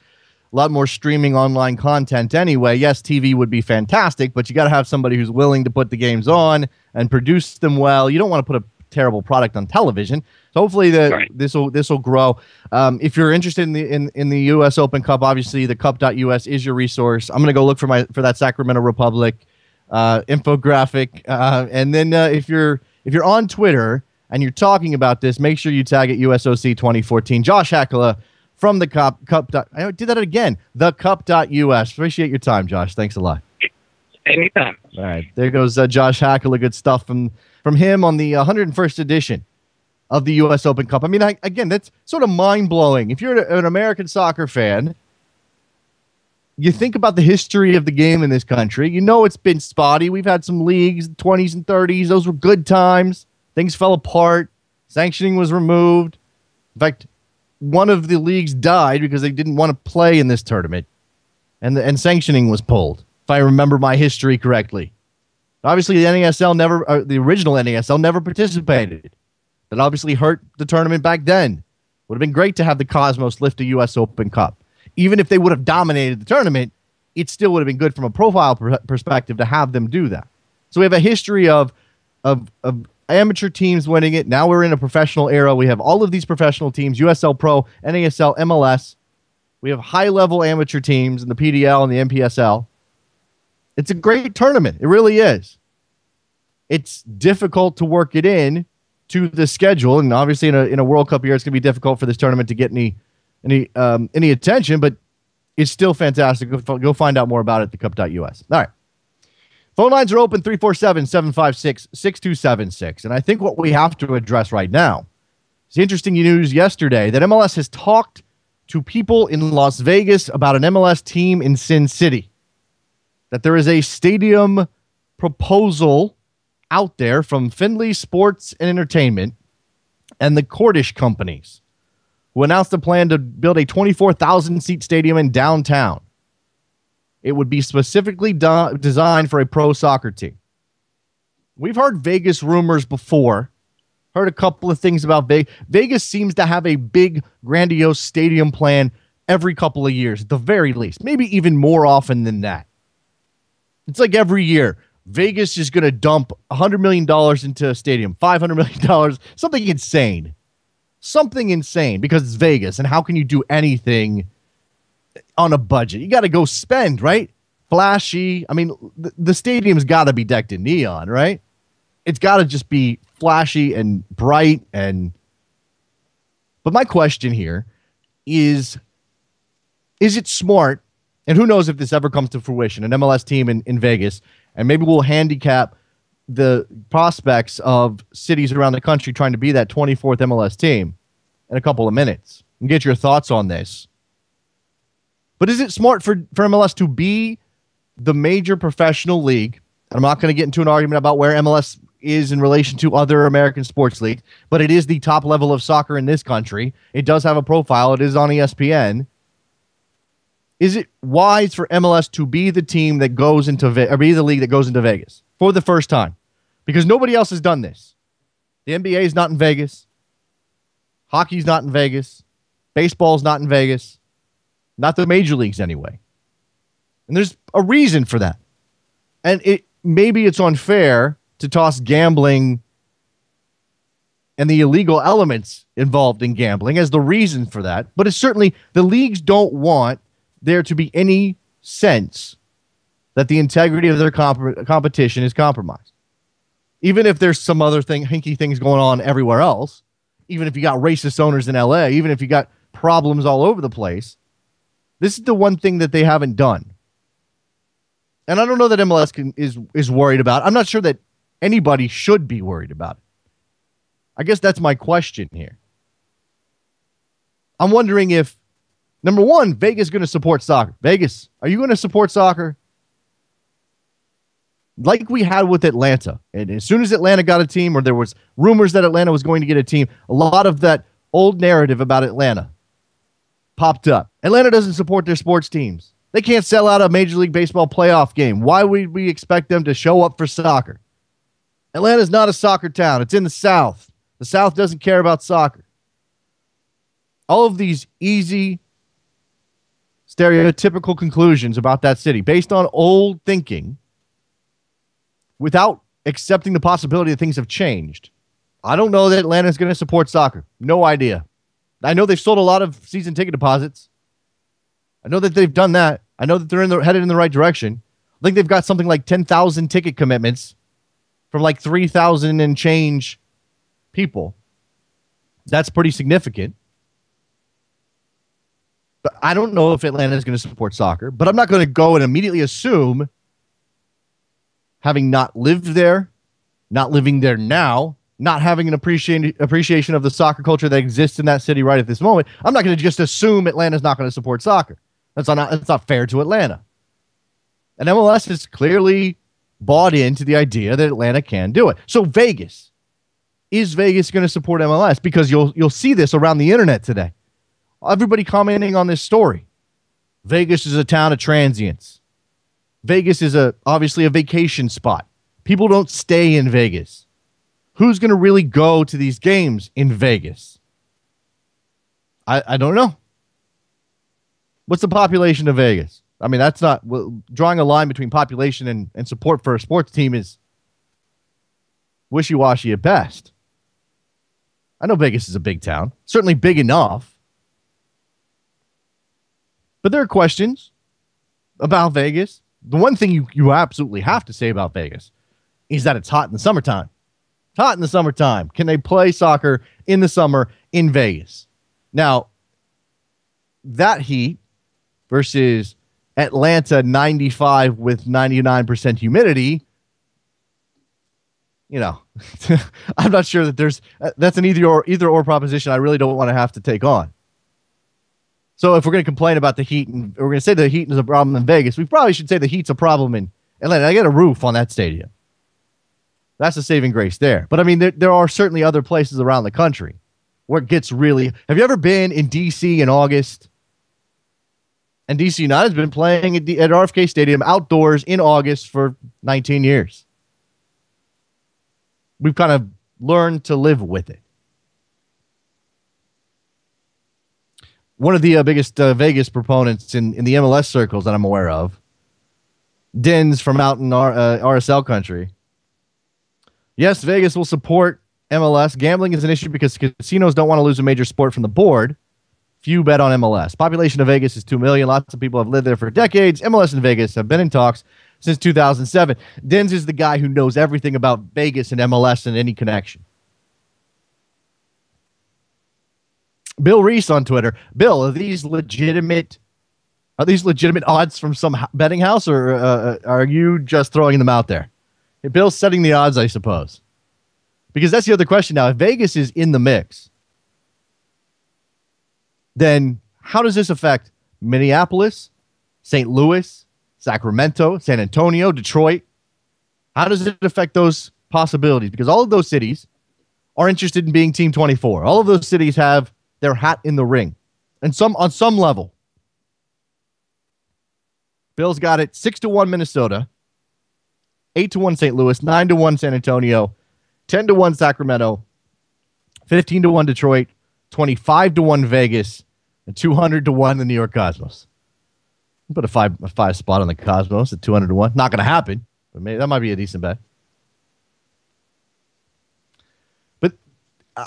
a lot more streaming online content anyway. Yes, TV would be fantastic, but you got to have somebody who's willing to put the games on and produce them well. You don't want to put a terrible product on television. So hopefully this will grow. If you're interested in the U.S. Open Cup, obviously the cup.us is your resource. I'm going to go look for that Sacramento Republic infographic, and then if you're on Twitter and you're talking about this, make sure you tag at USOC 2014. Josh Hakala from the cup. I did that again. The cup.us. Appreciate your time, Josh. Thanks a lot. Anytime. All right, there goes Josh Hakala. Good stuff from him on the 101st edition of the U.S. Open Cup. I mean, again, that's sort of mind-blowing. If you're an American soccer fan, you think about the history of the game in this country. It's been spotty. We've had some leagues, 20s and 30s. Those were good times. Things fell apart. Sanctioning was removed. In fact, one of the leagues died because they didn't want to play in this tournament, and sanctioning was pulled, if I remember my history correctly. Obviously, the original NASL never participated. That obviously hurt the tournament back then. Would have been great to have the Cosmos lift a U.S. Open Cup. Even if they would have dominated the tournament, it still would have been good from a profile perspective to have them do that. So we have a history of amateur teams winning it. Now we're in a professional era. We have all of these professional teams, USL Pro, NASL, MLS. We have high-level amateur teams in the PDL and the NPSL. It's a great tournament. It really is. It's difficult to work it in to the schedule, and obviously in a World Cup year, it's going to be difficult for this tournament to get any attention, but it's still fantastic. Go find out more about it at thecup.us. All right. Phone lines are open, 347-756-6276. And I think what we have to address right now is interesting news yesterday that MLS has talked to people in Las Vegas about an MLS team in Sin City. That there is a stadium proposal out there from Findlay Sports and Entertainment and the Cordish companies, who announced a plan to build a 24,000-seat stadium in downtown. It would be specifically designed for a pro soccer team. We've heard Vegas rumors before, heard a couple of things about Vegas. Vegas seems to have a big, grandiose stadium plan every couple of years, at the very least, maybe even more often than that. It's like every year, Vegas is going to dump $100 million into a stadium, $500 million, something insane. Something insane, because it's Vegas, and how can you do anything on a budget? You got to go spend, right? Flashy. I mean, the stadium's got to be decked in neon, right? It's got to just be flashy and bright. But my question here is it smart? And who knows if this ever comes to fruition, an MLS team in Vegas, and maybe we'll handicap the prospects of cities around the country trying to be that 24th MLS team in a couple of minutes and get your thoughts on this. But is it smart for MLS to be the major professional league? And I'm not going to get into an argument about where MLS is in relation to other American sports leagues, but it is the top level of soccer in this country. It does have a profile. It is on ESPN. Is it wise for MLS to be the team that goes into or be the league that goes into Vegas for the first time? Because nobody else has done this. The NBA is not in Vegas. Hockey's not in Vegas. Baseball's not in Vegas. Not the major leagues anyway. And there's a reason for that. And maybe it's unfair to toss gambling and the illegal elements involved in gambling as the reason for that. But it's certainly, the leagues don't want there to be any sense that the integrity of their competition is compromised. Even if there's some other hinky things going on everywhere else, even if you got racist owners in LA, even if you got problems all over the place, this is the one thing that they haven't done. And I don't know that MLS is worried about it. I'm not sure that anybody should be worried about it. I guess that's my question here. I'm wondering if, number one, Vegas is going to support soccer. Vegas, are you going to support soccer? Like we had with Atlanta. And as soon as Atlanta got a team, or there was rumors that Atlanta was going to get a team, a lot of that old narrative about Atlanta popped up. Atlanta doesn't support their sports teams. They can't sell out a Major League Baseball playoff game. Why would we expect them to show up for soccer? Atlanta's not a soccer town. It's in the South. The South doesn't care about soccer. All of these easy, stereotypical conclusions about that city based on old thinking without accepting the possibility that things have changed. I don't know that Atlanta is going to support soccer. No idea. I know they've sold a lot of season ticket deposits. I know that they've done that. I know that they're headed in the right direction. I think they've got something like 10,000 ticket commitments from like 3,000 and change people. That's pretty significant. But I don't know if Atlanta is going to support soccer, but I'm not going to go and immediately assume, having not lived there, not living there now, not having an appreciation of the soccer culture that exists in that city right at this moment, I'm not going to just assume Atlanta's not going to support soccer. That's not fair to Atlanta. And MLS has clearly bought into the idea that Atlanta can do it. So Vegas, is Vegas going to support MLS? Because you'll see this around the internet today. Everybody commenting on this story. Vegas is a town of transients. Vegas is obviously a vacation spot. People don't stay in Vegas. Who's going to really go to these games in Vegas? I don't know. What's the population of Vegas? I mean, that's not, drawing a line between population and support for a sports team is wishy-washy at best. I know Vegas is a big town, certainly big enough. But there are questions about Vegas. The one thing you absolutely have to say about Vegas is that it's hot in the summertime. It's hot in the summertime. Can they play soccer in the summer in Vegas? Now, that heat versus Atlanta 95 with 99% humidity, I'm not sure that that's an either or proposition I really don't want to have to take on. So if we're going to complain about the heat and we're going to say the heat is a problem in Vegas, we probably should say the heat's a problem in Atlanta. I get a roof on that stadium. That's a saving grace there. But I mean, there are certainly other places around the country where it gets really. Have you ever been in D.C. in August? And DC United has been playing at RFK Stadium outdoors in August for 19 years. We've kind of learned to live with it. One of the biggest Vegas proponents in the MLS circles that I'm aware of, Dins from out in RSL country. Yes, Vegas will support MLS. Gambling is an issue because casinos don't want to lose a major sport from the board. Few bet on MLS. Population of Vegas is 2 million. Lots of people have lived there for decades. MLS and Vegas have been in talks since 2007. Dins is the guy who knows everything about Vegas and MLS and any connection. Bill Reese on Twitter. Bill, are these legitimate odds from some betting house, or are you just throwing them out there? Hey, Bill's setting the odds, I suppose. Because that's the other question now. If Vegas is in the mix, then how does this affect Minneapolis, St. Louis, Sacramento, San Antonio, Detroit? How does it affect those possibilities because all of those cities are interested in being Team 24. All of those cities have their hat in the ring, and on some level. Bills got it 6-1 Minnesota, 8-1 St. Louis, 9-1 San Antonio, 10-1 Sacramento, 15-1 Detroit, 25-1 Vegas, and 200-1 the New York Cosmos. Put a five spot on the Cosmos at 200-1. Not going to happen, but maybe that might be a decent bet. But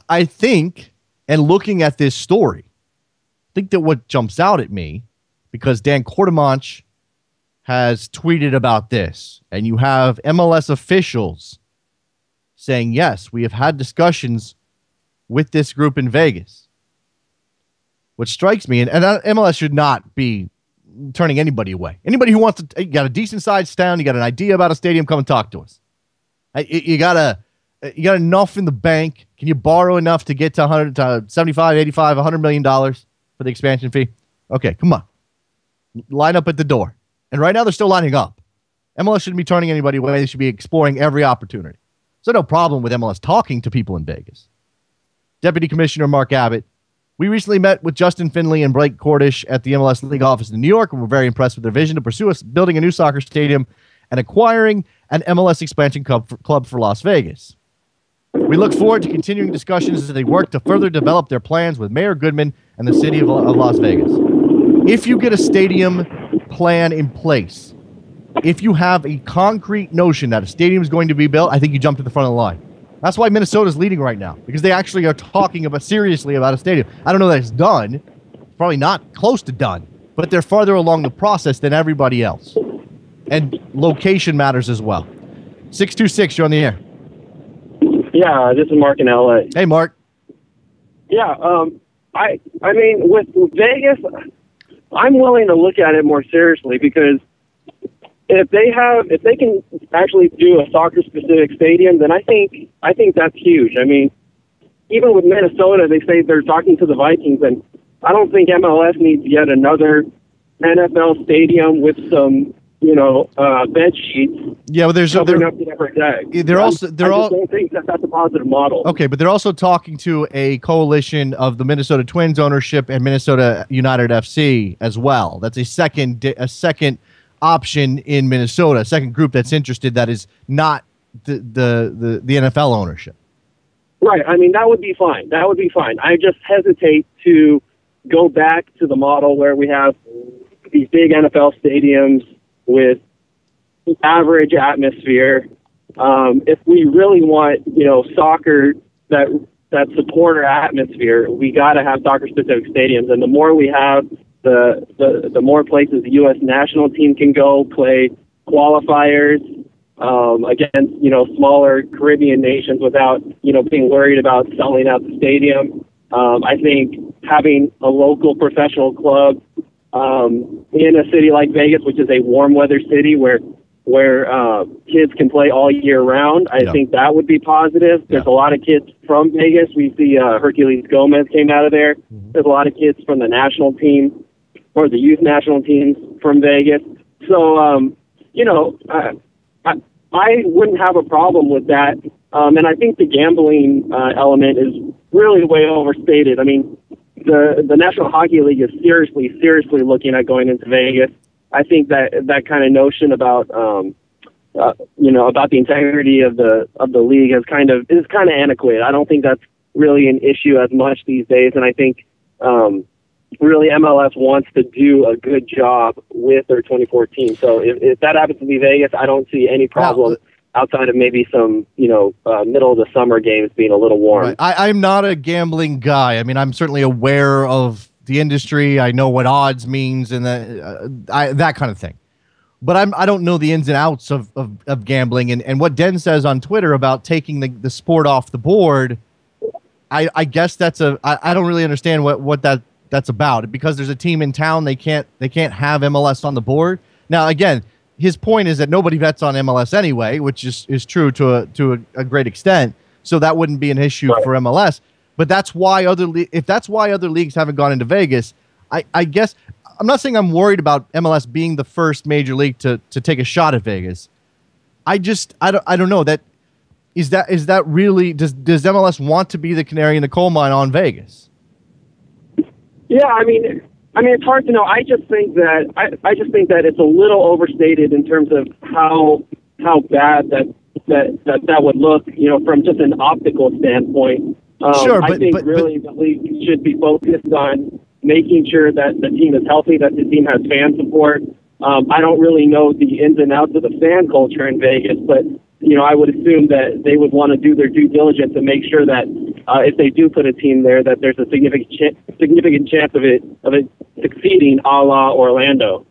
I think, and looking at this story, I think that what jumps out at me, because Dan Quartermanch has tweeted about this, and you have MLS officials saying, yes, we have had discussions with this group in Vegas. What strikes me, and MLS should not be turning anybody away. Anybody who wants to, you got a decent sized town, you got an idea about a stadium, come and talk to us. You got enough in the bank. Can you borrow enough to get to 100, to 75, 85, $100 million for the expansion fee? Okay, come on. Line up at the door. And right now they're still lining up. MLS shouldn't be turning anybody away. They should be exploring every opportunity. So no problem with MLS talking to people in Vegas. Deputy Commissioner Mark Abbott. We recently met with Justin Finley and Blake Cordish at the MLS League office in New York, and we're very impressed with their vision to pursue us building a new soccer stadium and acquiring an MLS expansion club for Las Vegas. We look forward to continuing discussions as they work to further develop their plans with Mayor Goodman and the city of Las Vegas. If you get a stadium plan in place, if you have a concrete notion that a stadium is going to be built, I think you jump to the front of the line. That's why Minnesota's leading right now, because they actually are talking seriously about a stadium. I don't know that it's done. It's probably not close to done, but they're farther along the process than everybody else. And location matters as well. 626, you're on the air. Yeah, this is Mark in LA. Hey, Mark. Yeah, I mean, with Vegas, I'm willing to look at it more seriously because if they can actually do a soccer specific stadium, then I think that's huge. I mean, even with Minnesota, they say they're talking to the Vikings, and I don't think MLS needs yet another NFL stadium with some, bed sheets. Yeah, well, covering up the upper deck. I just don't think that's a positive model. Okay, but they're also talking to a coalition of the Minnesota Twins ownership and Minnesota United FC as well. That's a second option in Minnesota, a second group that's interested that is not the NFL ownership. Right. I mean, that would be fine. I just hesitate to go back to the model where we have these big NFL stadiums with average atmosphere. If we really want, soccer that support our atmosphere, we got to have soccer-specific stadiums. And the more we have, the more places the U.S. national team can go play qualifiers against, smaller Caribbean nations without, being worried about selling out the stadium. I think having a local professional club in a city like Vegas, which is a warm weather city where kids can play all year round, I think that would be positive. There's a lot of kids from Vegas. We see Hercules Gomez came out of there. Mm-hmm. There's a lot of kids from the national team or the youth national teams from Vegas. So, I wouldn't have a problem with that. And I think the gambling element is really way overstated. I mean, the National Hockey League is seriously looking at going into Vegas. I think that kind of notion about about the integrity of the league is kind of antiquated. I don't think that's really an issue as much these days, and I think really MLS wants to do a good job with their 2014. So if that happens to be Vegas, I don't see any problem. Outside of maybe some, middle of the summer games being a little warm. Right. I'm not a gambling guy. I mean, I'm certainly aware of the industry. I know what odds means and that kind of thing. But I don't know the ins and outs of gambling. And what Den says on Twitter about taking the sport off the board, I guess I don't really understand what that's about. Because there's a team in town, they can't have MLS on the board. Now, again, his point is that nobody bets on MLS anyway, which is true to a great extent. So that wouldn't be an issue for MLS. But that's why if that's why other leagues haven't gone into Vegas, I guess I'm not saying I'm worried about MLS being the first major league to take a shot at Vegas. I don't know that Is that really, does MLS want to be the canary in the coal mine on Vegas? Yeah, I mean, it's hard to know. I just think that it's a little overstated in terms of how bad that would look, from just an optical standpoint. Sure, I think really the league should be focused on making sure that the team is healthy, that the team has fan support. I don't really know the ins and outs of the fan culture in Vegas, but I would assume that they would want to do their due diligence and make sure that if they do put a team there, that there's a significant chance of it succeeding, a la Orlando.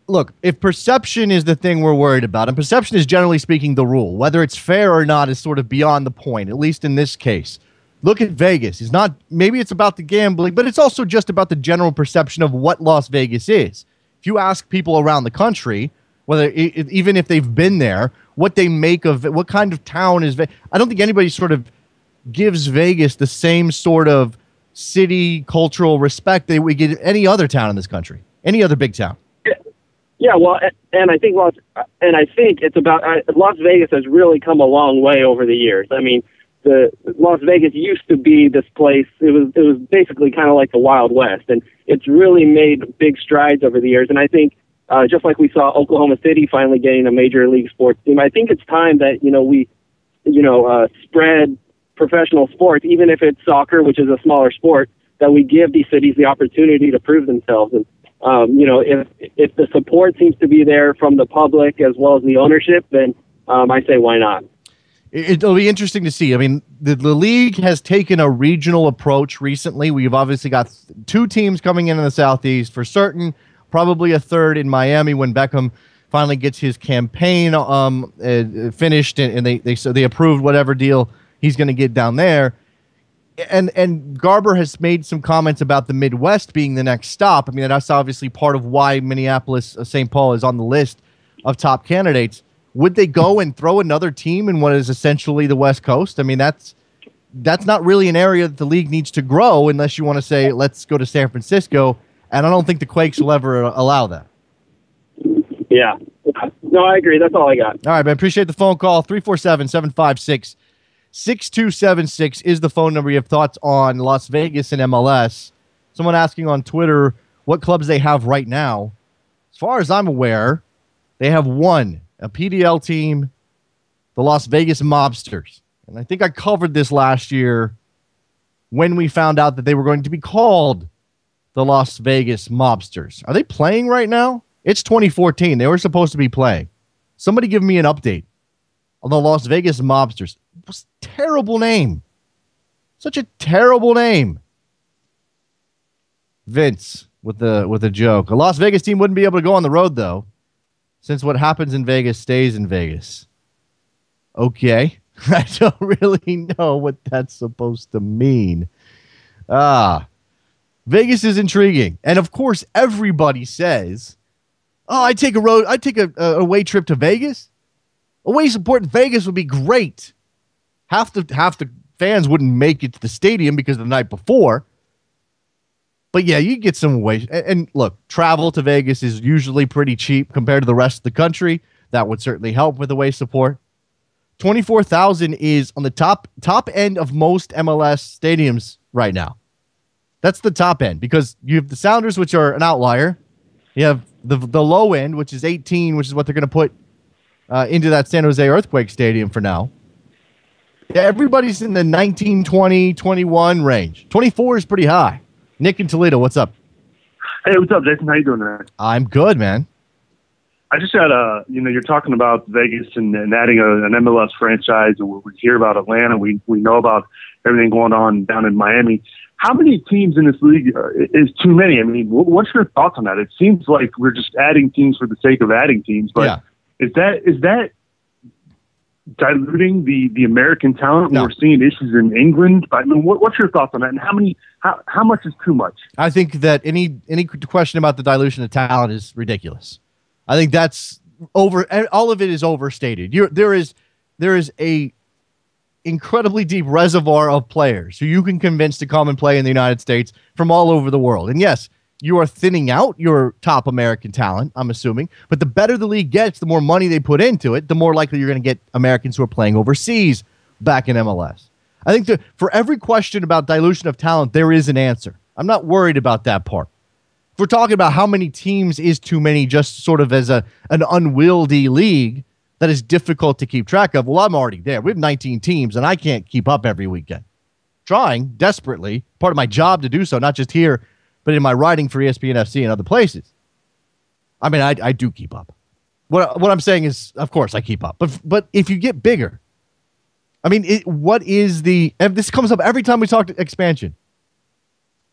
Look, if perception is the thing we're worried about, and perception is generally speaking the rule, whether it's fair or not is sort of beyond the point, at least in this case. Look at Vegas. Maybe it's about the gambling, but it's also just about the general perception of what Las Vegas is. If you ask people around the country, even if they've been there, what they make of it, what kind of town is Vegas, I don't think anybody sort of gives Vegas the same sort of city cultural respect that we get any other town in this country, any other big town. Yeah, well, and I think it's about Las Vegas has really come a long way over the years. I mean, the Las Vegas used to be this place. It was basically kind of like the Wild West, and it's really made big strides over the years. And I think just like we saw Oklahoma City finally getting a major league sports team, I think it's time that we spread professional sports, even if it's soccer, which is a smaller sport, that we give these cities the opportunity to prove themselves. And if the support seems to be there from the public as well as the ownership, then I say why not? It'll be interesting to see. I mean, the league has taken a regional approach recently. We've obviously got two teams coming in the Southeast for certain, probably a third in Miami when Beckham finally gets his campaign finished, and they approved whatever deal he's going to get down there. And Garber has made some comments about the Midwest being the next stop. I mean, that's obviously part of why Minneapolis, St. Paul is on the list of top candidates. Would they go and throw another team in what is essentially the West Coast? I mean, that's not really an area that the league needs to grow unless you want to say, let's go to San Francisco. And I don't think the Quakes will ever allow that. Yeah. No, I agree. That's all I got. All right, man. Appreciate the phone call. 347-756-6276 is the phone number. You have thoughts on Las Vegas and MLS. Someone asking on Twitter what clubs they have right now. As far as I'm aware, they have one, a PDL team, the Las Vegas Mobsters. And I think I covered this last year when we found out that they were going to be called the Las Vegas Mobsters. Are they playing right now? It's 2014. They were supposed to be playing. Somebody give me an update on the Las Vegas Mobsters. It was a terrible name. Such a terrible name. Vince with a joke. A Las Vegas team wouldn't be able to go on the road, though, since what happens in Vegas stays in Vegas. Okay. I don't really know what that's supposed to mean. Vegas is intriguing. And, of course, everybody says, I'd take a away trip to Vegas. Away support in Vegas would be great. Half the fans wouldn't make it to the stadium because of the night before. But yeah, you get some away. And look, travel to Vegas is usually pretty cheap compared to the rest of the country. That would certainly help with away support. 24,000 is on the top end of most MLS stadiums right now. That's the top end because you have the Sounders, which are an outlier. You have the low end, which is 18, which is what they're going to put into that San Jose Earthquake Stadium for now. Yeah, everybody's in the 19, 20, 21 range. 24 is pretty high. Nick in Toledo, what's up? Hey, what's up, Jason? How you doing tonight? I'm good, man. I just had you're talking about Vegas and adding an MLS franchise, and we hear about Atlanta. We know about everything going on down in Miami. How many teams in this league is too many? I mean, what's your thoughts on that? It seems like we're just adding teams for the sake of adding teams, but yeah. Is that diluting the American talent? No. We're seeing issues in England. I mean, what's your thoughts on that? And how much is too much? I think that any question about the dilution of talent is ridiculous. I think that's over. All of it is overstated. There is a incredibly deep reservoir of players who you can convince to come and play in the United States from all over the world. And yes, you are thinning out your top American talent, I'm assuming. But the better the league gets, the more money they put into it, the more likely you're going to get Americans who are playing overseas back in MLS. I think that for every question about dilution of talent, there is an answer. I'm not worried about that part. If we're talking about how many teams is too many just sort of as an unwieldy league that is difficult to keep track of, well, I'm already there. We have 19 teams, and I can't keep up every weekend. Trying desperately, part of my job to do so, not just here, but in my writing for ESPN FC and other places. I mean, I do keep up. What I'm saying is, of course, I keep up. But if you get bigger, I mean, what is the... And this comes up every time we talk expansion.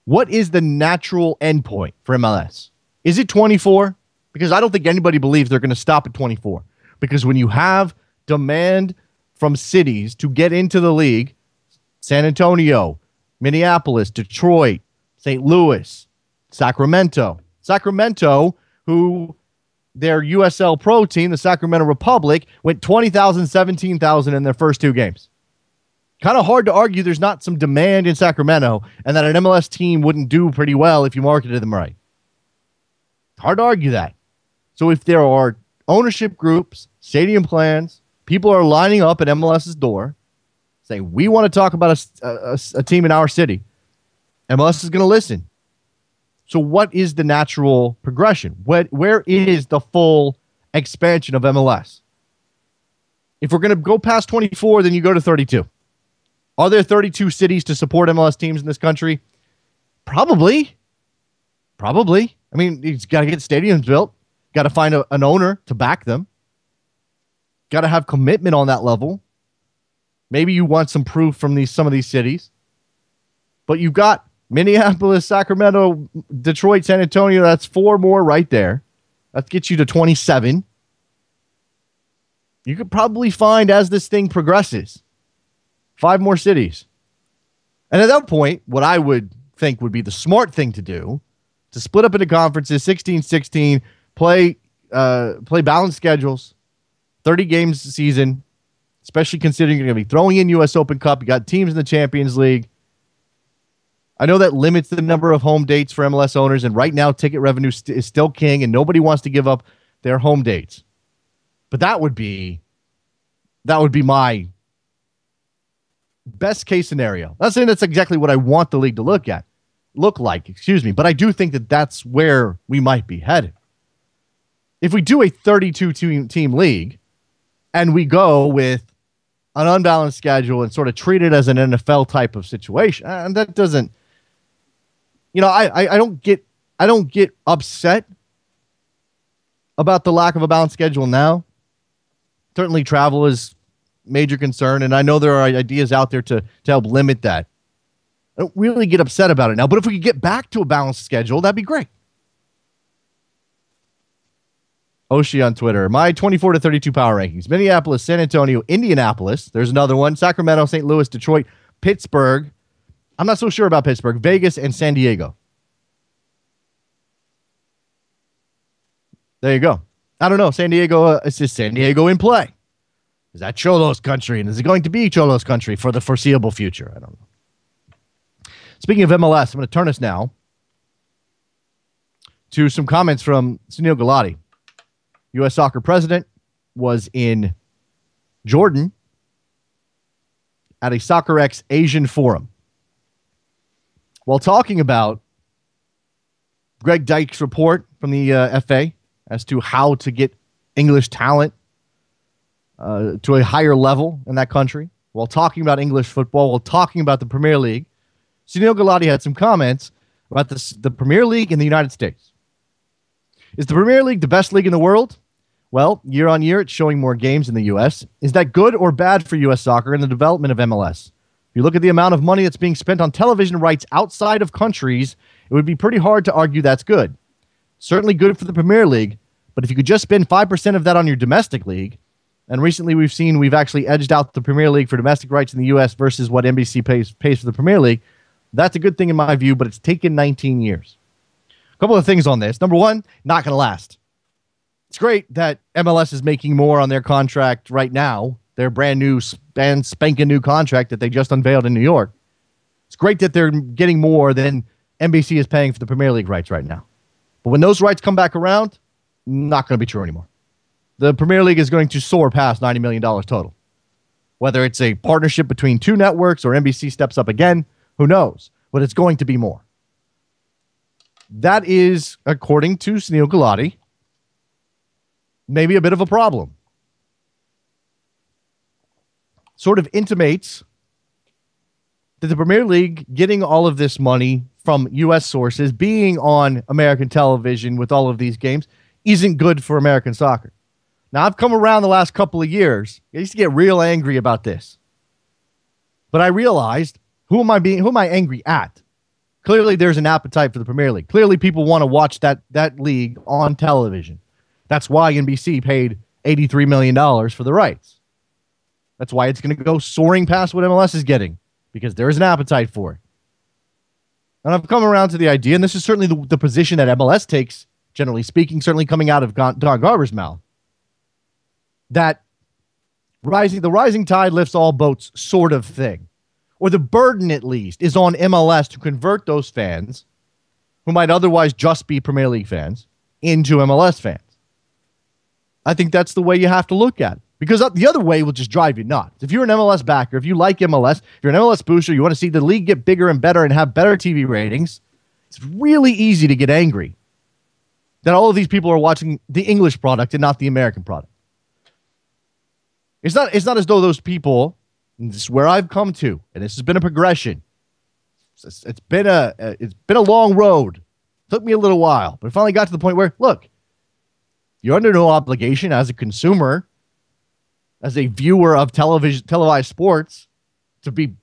What is the natural endpoint for MLS? Is it 24? Because I don't think anybody believes they're going to stop at 24. Because when you have demand from cities to get into the league, San Antonio, Minneapolis, Detroit, St. Louis, Sacramento, who their USL Pro team, the Sacramento Republic, went 20,000, 17,000 in their first two games. Kind of hard to argue there's not some demand in Sacramento and that an MLS team wouldn't do pretty well if you marketed them right. Hard to argue that. So if there are ownership groups, stadium plans, people are lining up at MLS's door saying, we want to talk about a team in our city, MLS is going to listen. So what is the natural progression? Where is the full expansion of MLS? If we're going to go past 24, then you go to 32. Are there 32 cities to support MLS teams in this country? Probably. I mean, you've got to get stadiums built. Got to find an owner to back them. Got to have commitment on that level. Maybe you want some proof from some of these cities. But you've got Minneapolis, Sacramento, Detroit, San Antonio. That's 4 more right there. That gets you to 27. You could probably find, as this thing progresses, 5 more cities. And at that point, what I would think would be the smart thing to do, to split up into conferences, 16-16, play balanced schedules, 30 games a season, especially considering you're going to be throwing in U.S. Open Cup. You got teams in the Champions League. I know that limits the number of home dates for MLS owners, and right now ticket revenue is still king, and nobody wants to give up their home dates. But that would be my best case scenario. I'm not saying that's exactly what I want the league to look like, but I do think that that's where we might be headed. If we do a 32-team league and we go with an unbalanced schedule and sort of treat it as an NFL type of situation, and that doesn't, I don't get upset about the lack of a balanced schedule now. Certainly travel is major concern, and I know there are ideas out there to help limit that. I don't really get upset about it now, but if we could get back to a balanced schedule, that'd be great. Oshi on Twitter, my 24 to 32 power rankings: Minneapolis, San Antonio, Indianapolis. There's another one: Sacramento, St. Louis, Detroit, Pittsburgh. I'm not so sure about Pittsburgh, Vegas, and San Diego. There you go. I don't know. San Diego, is San Diego in play? Is that Cholos country? And is it going to be Cholos country for the foreseeable future? I don't know. Speaking of MLS, I'm going to turn us now to some comments from Sunil Gulati. U.S. Soccer president was in Jordan at a SoccerX Asian forum. While talking about Greg Dyke's report from the FA as to how to get English talent to a higher level in that country, while talking about English football, while talking about the Premier League, Sunil Gulati had some comments about the Premier League in the United States. Is the Premier League the best league in the world? Well, year on year, it's showing more games in the U.S. Is that good or bad for U.S. soccer and the development of MLS? If you look at the amount of money that's being spent on television rights outside of countries, it would be pretty hard to argue that's good. Certainly good for the Premier League, but if you could just spend 5% of that on your domestic league, and recently we've actually edged out the Premier League for domestic rights in the U.S. versus what NBC pays for the Premier League, that's a good thing in my view, but it's taken 19 years. A couple of things on this. Number one, not going to last. It's great that MLS is making more on their contract right now, their brand new spanking new contract that they just unveiled in New York. It's great that they're getting more than NBC is paying for the Premier League rights right now. But when those rights come back around, not going to be true anymore. The Premier League is going to soar past $90 million total. Whether it's a partnership between two networks or NBC steps up again, who knows? But it's going to be more. That is, according to Sunil Gulati, maybe a bit of a problem. Sort of intimates that the Premier League getting all of this money from U.S. sources, being on American television with all of these games, isn't good for American soccer. Now, I've come around the last couple of years. I used to get real angry about this. But I realized, who am I angry at? Clearly, there's an appetite for the Premier League. Clearly, people want to watch that league on television. That's why NBC paid $83 million for the rights. That's why it's going to go soaring past what MLS is getting, because there is an appetite for it. And I've come around to the idea, and this is certainly the position that MLS takes, generally speaking, certainly coming out of Don Garber's mouth, that the rising tide lifts all boats sort of thing. Or the burden, at least, is on MLS to convert those fans, who might otherwise just be Premier League fans, into MLS fans. I think that's the way you have to look at it. Because the other way will just drive you nuts. If you're an MLS backer, if you like MLS, if you're an MLS booster, you want to see the league get bigger and better and have better TV ratings, it's really easy to get angry that all of these people are watching the English product and not the American product. It's not as though those people, and this is where I've come to, and this has been a progression. It's been a long road. It took me a little while, but it finally got to the point where, look, you're under no obligation as a consumer, as a viewer of televised sports, to be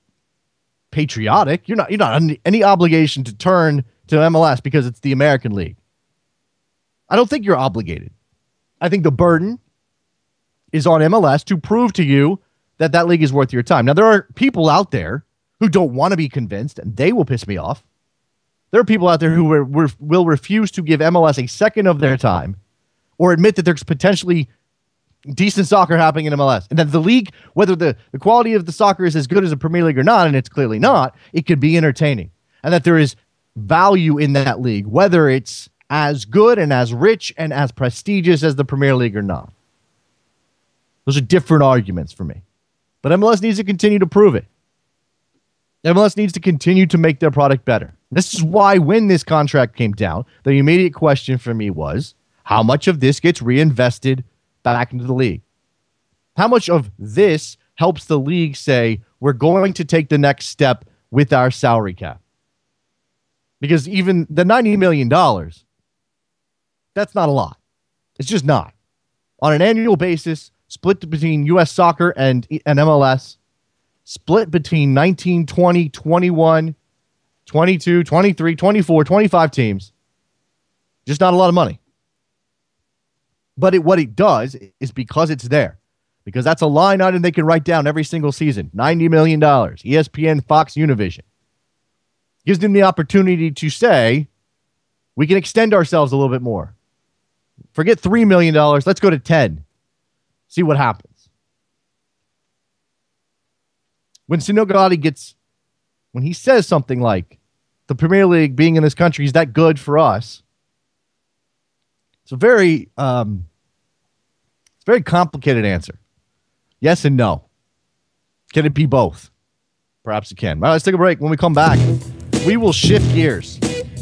patriotic. You're not under any obligation to turn to MLS because it's the American League. I don't think you're obligated. I think the burden is on MLS to prove to you that that league is worth your time. Now, there are people out there who don't want to be convinced, and they will piss me off. There are people out there who will refuse to give MLS a second of their time or admit that there's potentially decent soccer happening in MLS. And that the league, whether the quality of the soccer is as good as a Premier League or not, and it's clearly not, it could be entertaining. And that there is value in that league, whether it's as good and as rich and as prestigious as the Premier League or not. Those are different arguments for me. But MLS needs to continue to prove it. MLS needs to continue to make their product better. This is why when this contract came down, the immediate question for me was, how much of this gets reinvested back into the league? How much of this helps the league say, we're going to take the next step with our salary cap? Because even the $90 million, that's not a lot. It's just not. On an annual basis, split between U.S. soccer and MLS, split between 19, 20, 21, 22, 23, 24, 25 teams. Just not a lot of money. But what it does is, because it's there, because that's a line item they can write down every single season, $90 million, ESPN, Fox, Univision, gives them the opportunity to say, we can extend ourselves a little bit more. Forget $3 million, let's go to 10. See what happens. When Sunil Gulati when he says something like, the Premier League being in this country is that good for us, it's a very complicated answer. Yes and no. Can it be both? Perhaps it can. All right, let's take a break. When we come back, we will shift gears.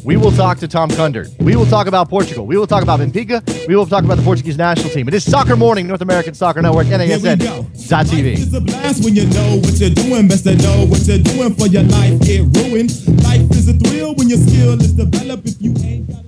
We will talk to Tom Kundert. We will talk about Portugal. We will talk about Benfica. We will talk about the Portuguese national team. It is Soccer Morning, North American Soccer Network, NASN.TV. It's a blast when you know what you're doing. Best to know what you're doing for your life get ruined. Life is a thrill when your skill is developed. If you ain't got it.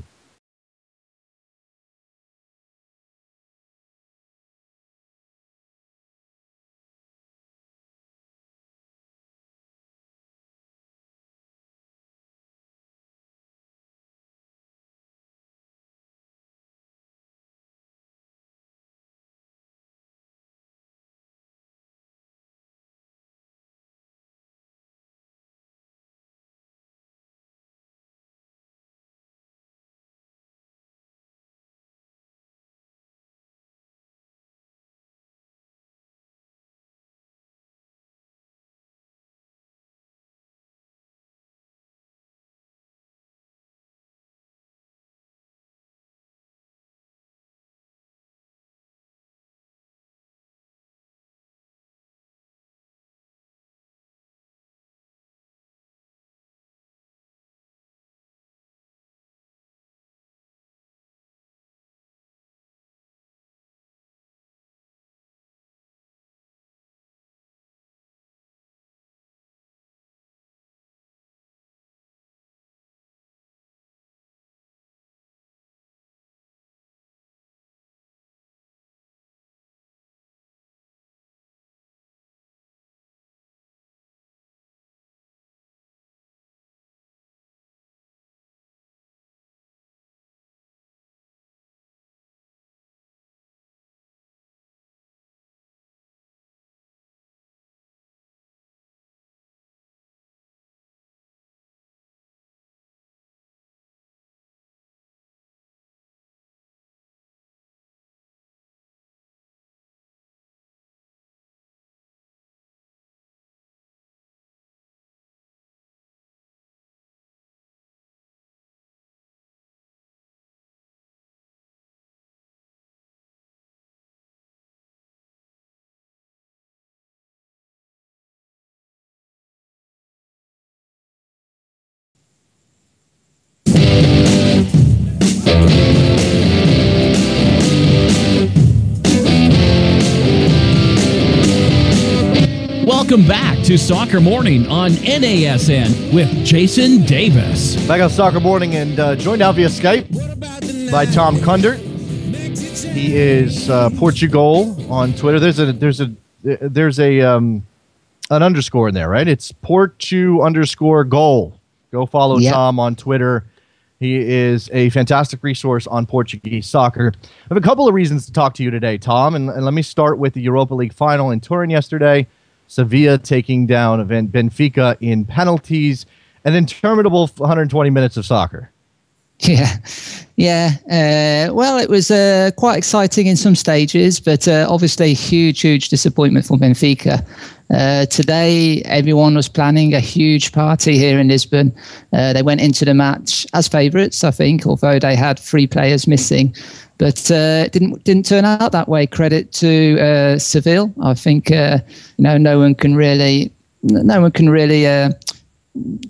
to Soccer Morning on NASN with Jason Davis. Back on Soccer Morning and joined now via Skype by Tom Kundert. He is Portugal on Twitter. There's an underscore in there, right? It's Portu_goal. Go follow Tom on Twitter. He is a fantastic resource on Portuguese soccer. I have a couple of reasons to talk to you today, Tom, and let me start with the Europa League final in Turin yesterday. Sevilla taking down Benfica in penalties, an interminable 120 minutes of soccer. Well, it was quite exciting in some stages, but obviously huge disappointment for Benfica. Today, everyone was planning a huge party here in Lisbon. They went into the match as favourites, I think, although they had 3 players missing. But didn't turn out that way. Credit to Seville. I think no one can really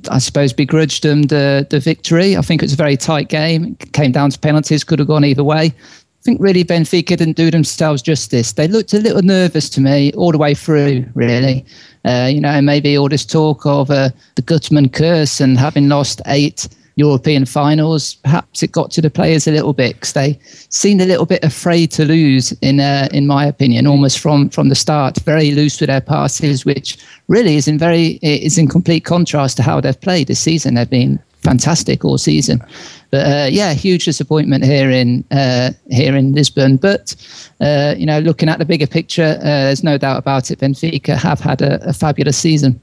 I suppose begrudge them the victory. I think it was a very tight game. It came down to penalties, could have gone either way. I think really Benfica didn't do themselves justice. They looked a little nervous to me all the way through, really. Maybe all this talk of the Gutmann curse and having lost 8 European finals, perhaps it got to the players a little bit because they seemed a little bit afraid to lose, in my opinion, almost from the start. Very loose with their passes, which really is in complete contrast to how they've played this season. They've been fantastic all season, but huge disappointment here in Lisbon. But looking at the bigger picture, there's no doubt about it. Benfica have had a fabulous season.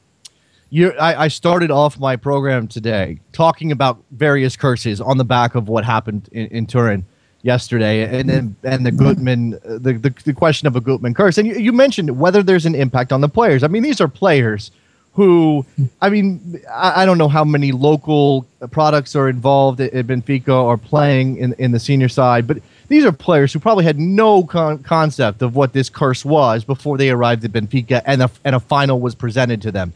I started off my program today talking about various curses on the back of what happened in Turin yesterday, and the Gutmann, the question of a Gutmann curse. And you mentioned whether there's an impact on the players. I mean, these are players who, I don't know how many local products are involved at Benfica or playing in the senior side, but these are players who probably had no concept of what this curse was before they arrived at Benfica and a final was presented to them.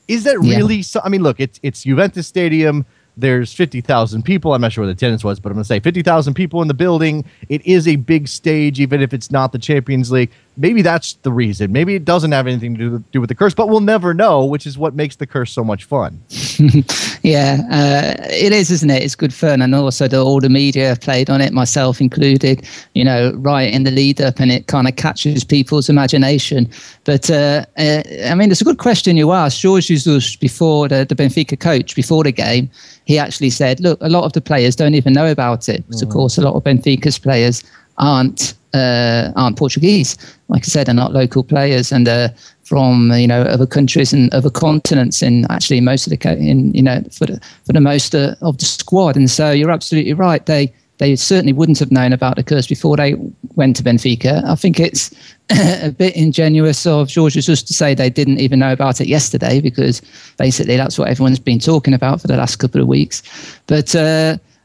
Is that really so? I mean, look, it's Juventus Stadium. There's 50,000 people. I'm not sure what the attendance was, but I'm going to say 50,000 people in the building. It is a big stage, even if it's not the Champions League. Maybe that's the reason. Maybe it doesn't have anything to do with the curse, but we'll never know, which is what makes the curse so much fun. It is, isn't it? It's good fun. And also all the media played on it, myself included, right in the lead up, and it kind of catches people's imagination. But, it's a good question you asked. Jorge Jesus, before the Benfica coach, before the game, he actually said, look, a lot of the players don't even know about it. Because, of course, a lot of Benfica's players aren't Portuguese. Like I said, they're not local players, and from other countries and other continents. And actually, most of for the most of the squad. And so you're absolutely right. They certainly wouldn't have known about the curse before they went to Benfica. I think it's a bit ingenuous of Jorge Jesus to say they didn't even know about it yesterday, because basically that's what everyone's been talking about for the last couple of weeks. But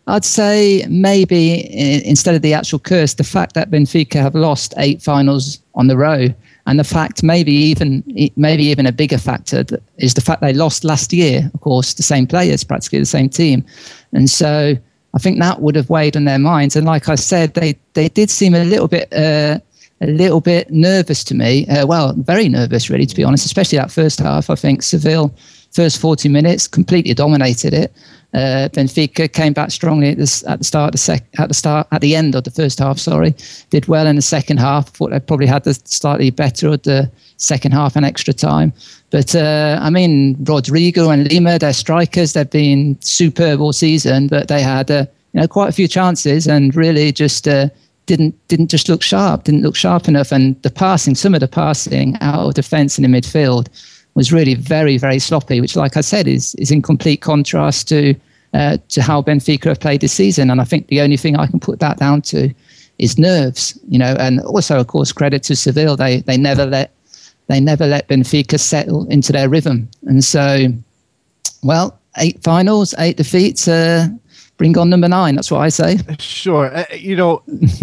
I'd say maybe instead of the actual curse, the fact that Benfica have lost 8 finals on the row, and the fact maybe even a bigger factor is the fact they lost last year, of course, the same players, practically the same team. And so I think that would have weighed on their minds. And like I said, they did seem a little bit nervous to me. Very nervous, really, to be honest, especially that first half. I think Seville, first 40 minutes, completely dominated it. Benfica came back strongly at the end of the first half. Did well in the second half. Thought they probably had the slightly better of the second half and extra time. But Rodrigo and Lima, their strikers, they've been superb all season. But they had quite a few chances and really just didn't just look sharp. Didn't look sharp enough. And some of the passing out of defence and in midfield was really very, very sloppy, which, like I said, is in complete contrast to how Benfica have played this season. And I think the only thing I can put that down to is nerves, and also, of course, credit to Seville. They never let Benfica settle into their rhythm. And so, 8 finals, 8 defeats, bring on number 9. That's what I say. Sure.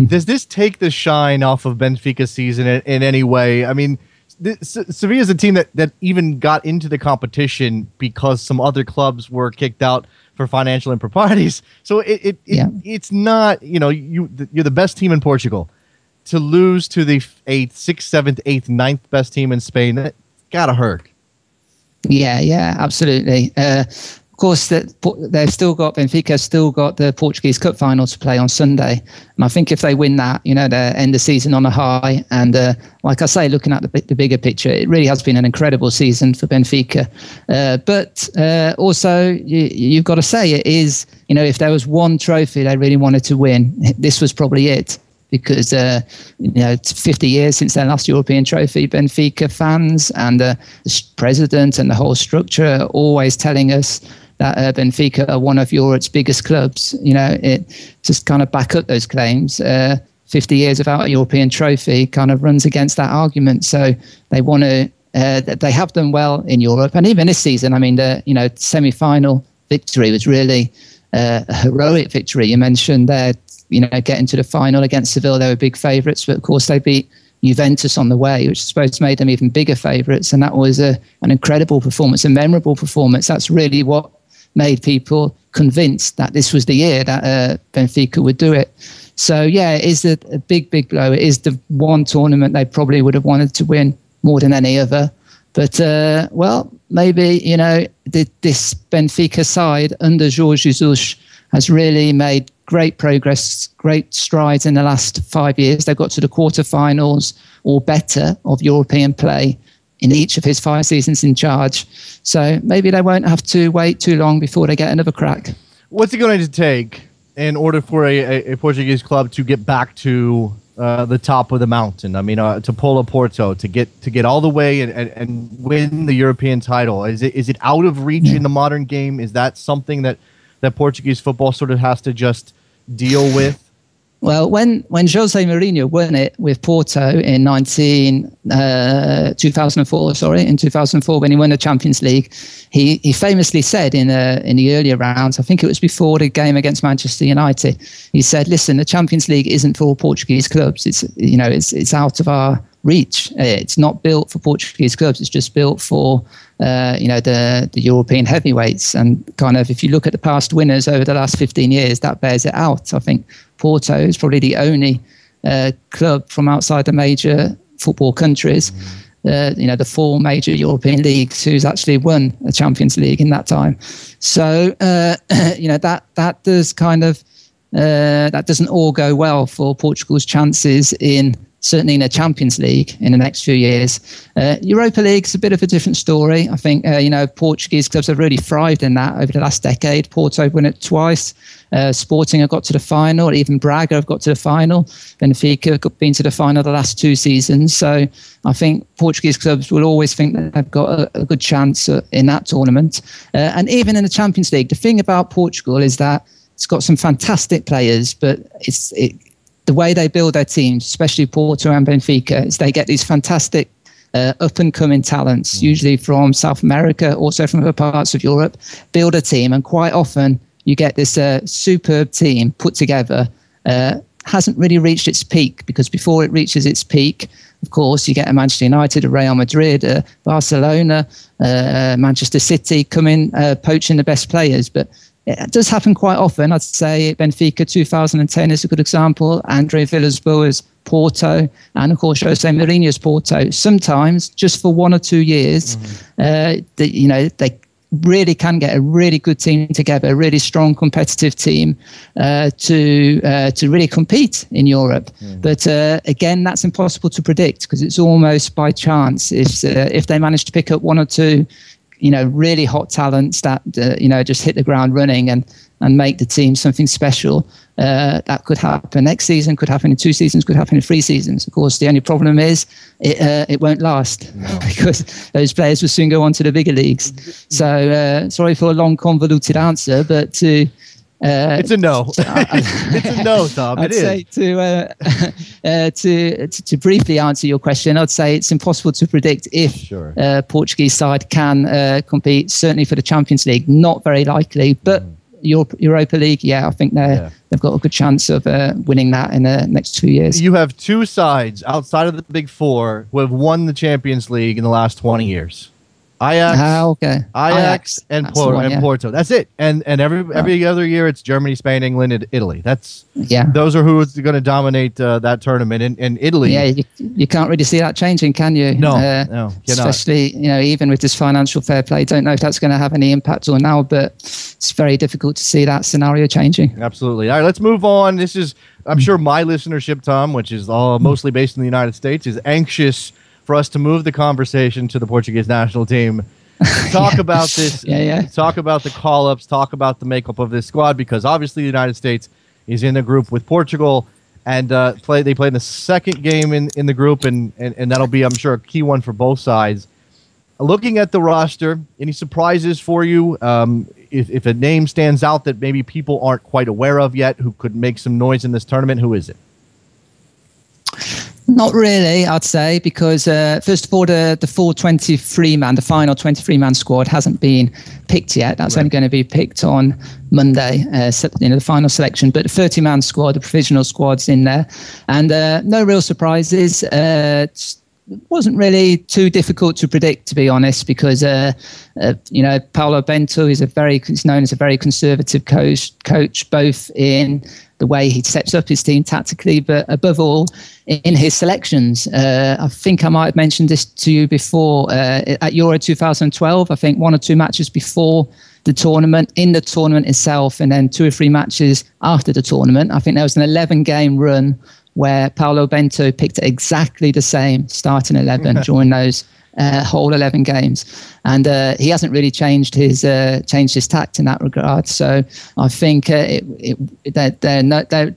Does this take the shine off of Benfica's season in any way? I mean, Sevilla is a team that even got into the competition because some other clubs were kicked out for financial improprieties. So it's not, you're the best team in Portugal. To lose to the 8th, 6th, 7th, 8th, 9th best team in Spain, that gotta hurt. Yeah, absolutely. Of course, Benfica still got the Portuguese Cup final to play on Sunday, and I think if they win that, they end the season on a high. And like I say, looking at the bigger picture, it really has been an incredible season for Benfica. But also, you've got to say it is. If there was one trophy they really wanted to win, this was probably it. Because, it's 50 years since their last European trophy. Benfica fans and the president and the whole structure are always telling us that Benfica are one of Europe's biggest clubs. It just kind of back up those claims. 50 years without a European trophy kind of runs against that argument. So they want to, they have done well in Europe. And even this season, the semi-final victory was really a heroic victory. You mentioned there, getting to the final against Seville, they were big favourites, but of course they beat Juventus on the way, which I suppose made them even bigger favourites. And that was an incredible performance, a memorable performance. That's really what made people convinced that this was the year that Benfica would do it. So, yeah, it is a big, big blow. It is the one tournament they probably would have wanted to win more than any other. But, maybe, this Benfica side under Jorge Jesus has really made great progress, great strides in the last 5 years. They got to the quarterfinals or better of European play in each of his 5 seasons in charge. So maybe they won't have to wait too long before they get another crack. What's it going to take in order for a Portuguese club to get back to the top of the mountain? To pull a Porto, to get all the way and win the European title. Is it out of reach in the modern game? Is that something that Portuguese football sort of has to just deal with? Well, when Jose Mourinho won it with Porto in 2004, when he won the Champions League, he famously said in the earlier rounds, I think it was before the game against Manchester United, he said, "Listen, the Champions League isn't for Portuguese clubs. It's out of our reach. It's not built for Portuguese clubs. It's just built for the European heavyweights." And kind of, if you look at the past winners over the last 15 years, that bears it out. I think Porto is probably the only club from outside the major football countries, the 4 major European leagues, who's actually won a Champions League in that time. So that does kind of that doesn't all go well for Portugal's chances certainly in the Champions League in the next few years. Europa League's a bit of a different story. I think, Portuguese clubs have really thrived in that over the last decade. Porto won it twice. Sporting have got to the final. Even Braga have got to the final. Benfica have been to the final the last 2 seasons. So I think Portuguese clubs will always think that they've got a good chance in that tournament. And even in the Champions League, the thing about Portugal is that it's got some fantastic players, but the way they build their teams, especially Porto and Benfica, is they get these fantastic up-and-coming talents, usually from South America, also from other parts of Europe, build a team, and quite often you get this superb team put together, hasn't really reached its peak, because before it reaches its peak, of course, you get a Manchester United, a Real Madrid, Barcelona, Manchester City come in poaching the best players, but it does happen quite often. I'd say Benfica 2010 is a good example. André Villas-Boas Porto, and of course Jose Mourinho's Porto. Sometimes, just for 1 or 2 years, they really can get a really good team together, a really strong competitive team to really compete in Europe. But again, that's impossible to predict, because it's almost by chance. If they manage to pick up 1 or 2 really hot talents that, just hit the ground running and make the team something special, that could happen next season, could happen in 2 seasons, could happen in 3 seasons. Of course, the only problem is it won't last, because those players will soon go on to the bigger leagues. So sorry for a long, convoluted answer, but it's a no. It's a no, Tom. I'd say to briefly answer your question, I'd say it's impossible to predict if Portuguese side can compete. Certainly for the Champions League, not very likely. But Europa League, I think they've got a good chance of winning that in the next 2 years. You have 2 sides outside of the Big Four who have won the Champions League in the last 20 years. Ajax and Porto. That's it. And every other year it's Germany, Spain, England, and Italy. Those are who's going to dominate that tournament. And Italy. Yeah, you can't really see that changing, can you? No, especially even with this financial fair play. Don't know if that's going to have any impact or now, but it's very difficult to see that scenario changing. Absolutely. All right, let's move on. This is, I'm sure, my listenership, Tom, which is mostly based in the United States, is anxious for us to move the conversation to the Portuguese national team. Talk about this. Talk about the call-ups. Talk about the makeup of this squad, because obviously the United States is in the group with Portugal, and they play in the second game in the group, and that'll be, I'm sure, a key one for both sides. Looking at the roster, any surprises for you? If a name stands out that maybe people aren't quite aware of yet, who could make some noise in this tournament, who is it? Not really, I'd say, because first of all, the full 23-man, the final 23-man squad hasn't been picked yet. That's only going to be picked on Monday, the final selection. But the 30-man squad, the provisional squad's in there. And no real surprises. Wasn't really too difficult to predict, to be honest, because Paulo Bento is he's known as a very conservative coach, both in the way he sets up his team tactically, but above all in his selections. I think I might have mentioned this to you before at Euro 2012. I think 1 or 2 matches before the tournament, in the tournament itself, and then 2 or 3 matches after the tournament. I think there was an 11-game run where Paulo Bento picked exactly the same starting 11 during those whole 11 games, and he hasn't really changed his tact in that regard. So I think there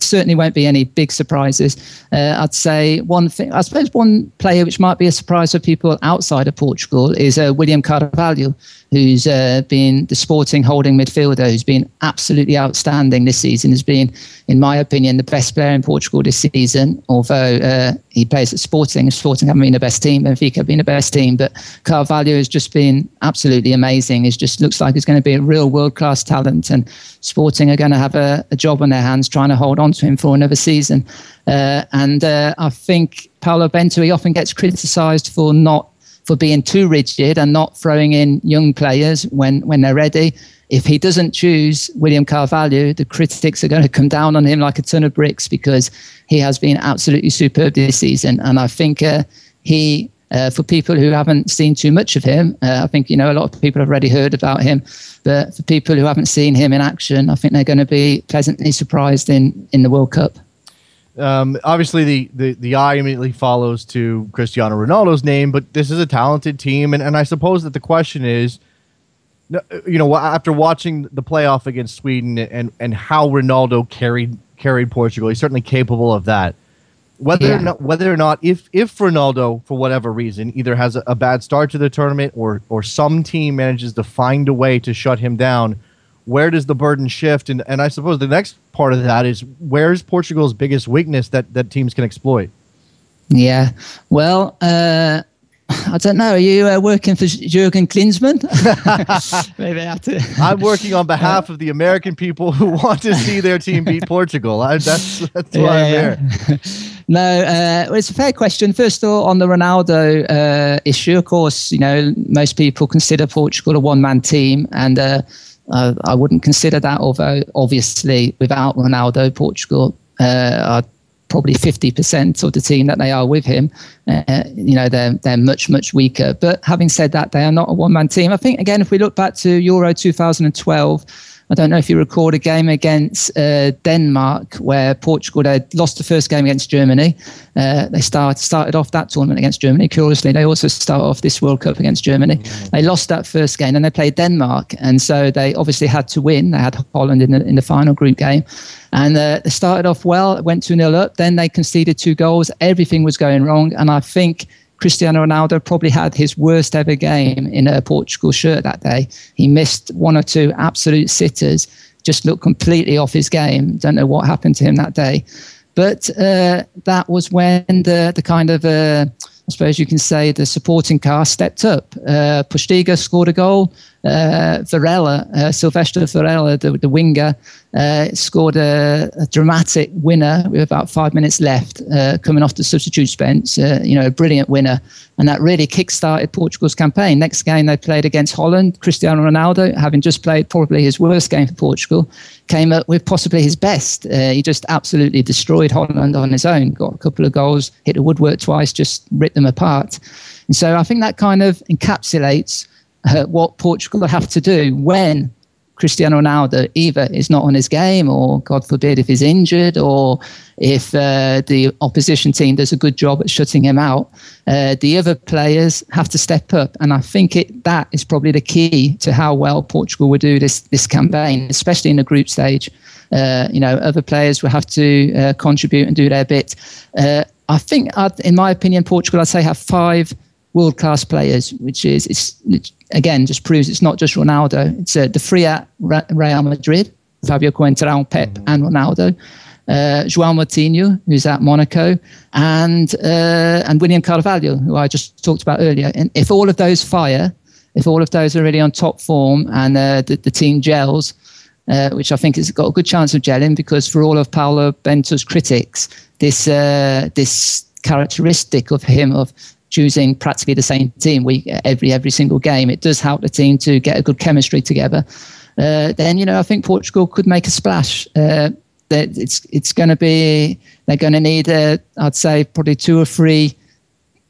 certainly won't be any big surprises. I'd say one thing, I suppose one player which might be a surprise for people outside of Portugal is William Carvalho, who's been the Sporting holding midfielder, who's been absolutely outstanding this season, has been, in my opinion, the best player in Portugal this season, although he plays at Sporting. Sporting haven't been the best team, Benfica have been the best team, but Carvalho has just been absolutely amazing. It just looks like he's going to be a real world-class talent, and Sporting are going to have a job on their hands trying to hold on to him for another season. I think Paulo Bento, he often gets criticised for being too rigid and not throwing in young players when they're ready. If he doesn't choose William Carvalho, the critics are going to come down on him like a ton of bricks, because he has been absolutely superb this season. And I think for people who haven't seen too much of him, I think, a lot of people have already heard about him. But for people who haven't seen him in action, I think they're going to be pleasantly surprised in the World Cup. Obviously, the eye immediately follows to Cristiano Ronaldo's name, but this is a talented team, and I suppose that the question is, after watching the playoff against Sweden and how Ronaldo carried Portugal, he's certainly capable of that. Whether or not if Ronaldo, for whatever reason, either has a bad start to the tournament or some team manages to find a way to shut him down, where does the burden shift? And I suppose the next part of that is, where's Portugal's biggest weakness that teams can exploit? Yeah, well, I don't know. Are you working for Jurgen Klinsmann? Maybe I have to. I'm working on behalf of the American people who want to see their team beat Portugal. That's why I'm here. No, it's a fair question. First of all, on the Ronaldo issue, of course, most people consider Portugal a one-man team, and I wouldn't consider that, although obviously without Ronaldo, Portugal are probably 50% of the team that they are with him. They're much, much weaker. But having said that, they are not a one-man team. I think, again, if we look back to Euro 2012, I don't know if you recall a game against Denmark where Portugal, they lost the first game against Germany. They started off that tournament against Germany. Curiously, they also started off this World Cup against Germany. They lost that first game and they played Denmark. And so they obviously had to win. They had Holland in the final group game. And they started off well, went 2-0 up. Then they conceded 2 goals. Everything was going wrong. And I think Cristiano Ronaldo probably had his worst ever game in a Portugal shirt that day. He missed 1 or 2 absolute sitters, just looked completely off his game. Don't know what happened to him that day. But that was when the kind of, I suppose you can say, the supporting cast stepped up. Postiga scored a goal. Silvestre Varela, the winger, scored a dramatic winner with about 5 minutes left, coming off the substitute bench. A brilliant winner, and that really kick-started Portugal's campaign. Next game they played against Holland, Cristiano Ronaldo, having just played probably his worst game for Portugal, came up with possibly his best. He just absolutely destroyed Holland on his own, got a couple of goals, hit the woodwork twice, just ripped them apart. And so I think that kind of encapsulates what Portugal have to do when Cristiano Ronaldo either is not on his game, or God forbid if he's injured, or if the opposition team does a good job at shutting him out. The other players have to step up, and I think that is probably the key to how well Portugal will do this campaign, especially in the group stage. Other players will have to contribute and do their bit. I think, in my opinion, Portugal, I'd say, have 5 world-class players, which again just proves it's not just Ronaldo. It's the 3 at Real Madrid, Fabio Coentrão, Pep, and Ronaldo. João Moutinho, who's at Monaco, and William Carvalho, who I just talked about earlier. And if all of those fire, if all of those are really on top form, and the team gels, which I think has got a good chance of gelling, because for all of Paulo Bento's critics, this characteristic of him of choosing practically the same team every single game, it does help the team to get a good chemistry together. Then I think Portugal could make a splash. It's going to be, they're going to need I'd say probably 2 or 3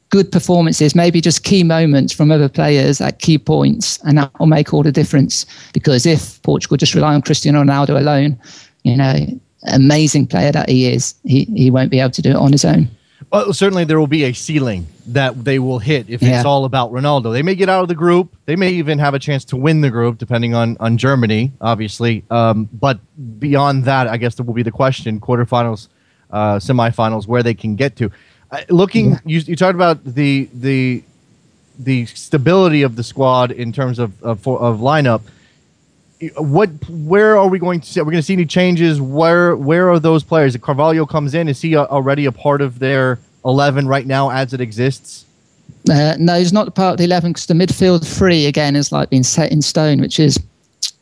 good performances, maybe just key moments from other players at key points, and that will make all the difference. Because if Portugal just rely on Cristiano Ronaldo alone, amazing player that he is, he won't be able to do it on his own. Well, certainly there will be a ceiling that they will hit if it's all about Ronaldo. They may get out of the group. They may even have a chance to win the group, depending on Germany, obviously. But beyond that, I guess there will be the question, quarterfinals, semifinals, where they can get to. You talked about the stability of the squad in terms of lineup. Where are we going to see? Are we going to see any changes? Where are those players? If Carvalho comes in, is he already a part of their 11 right now as it exists? No, he's not a part of the 11, because the midfield 3 again is like being set in stone, which is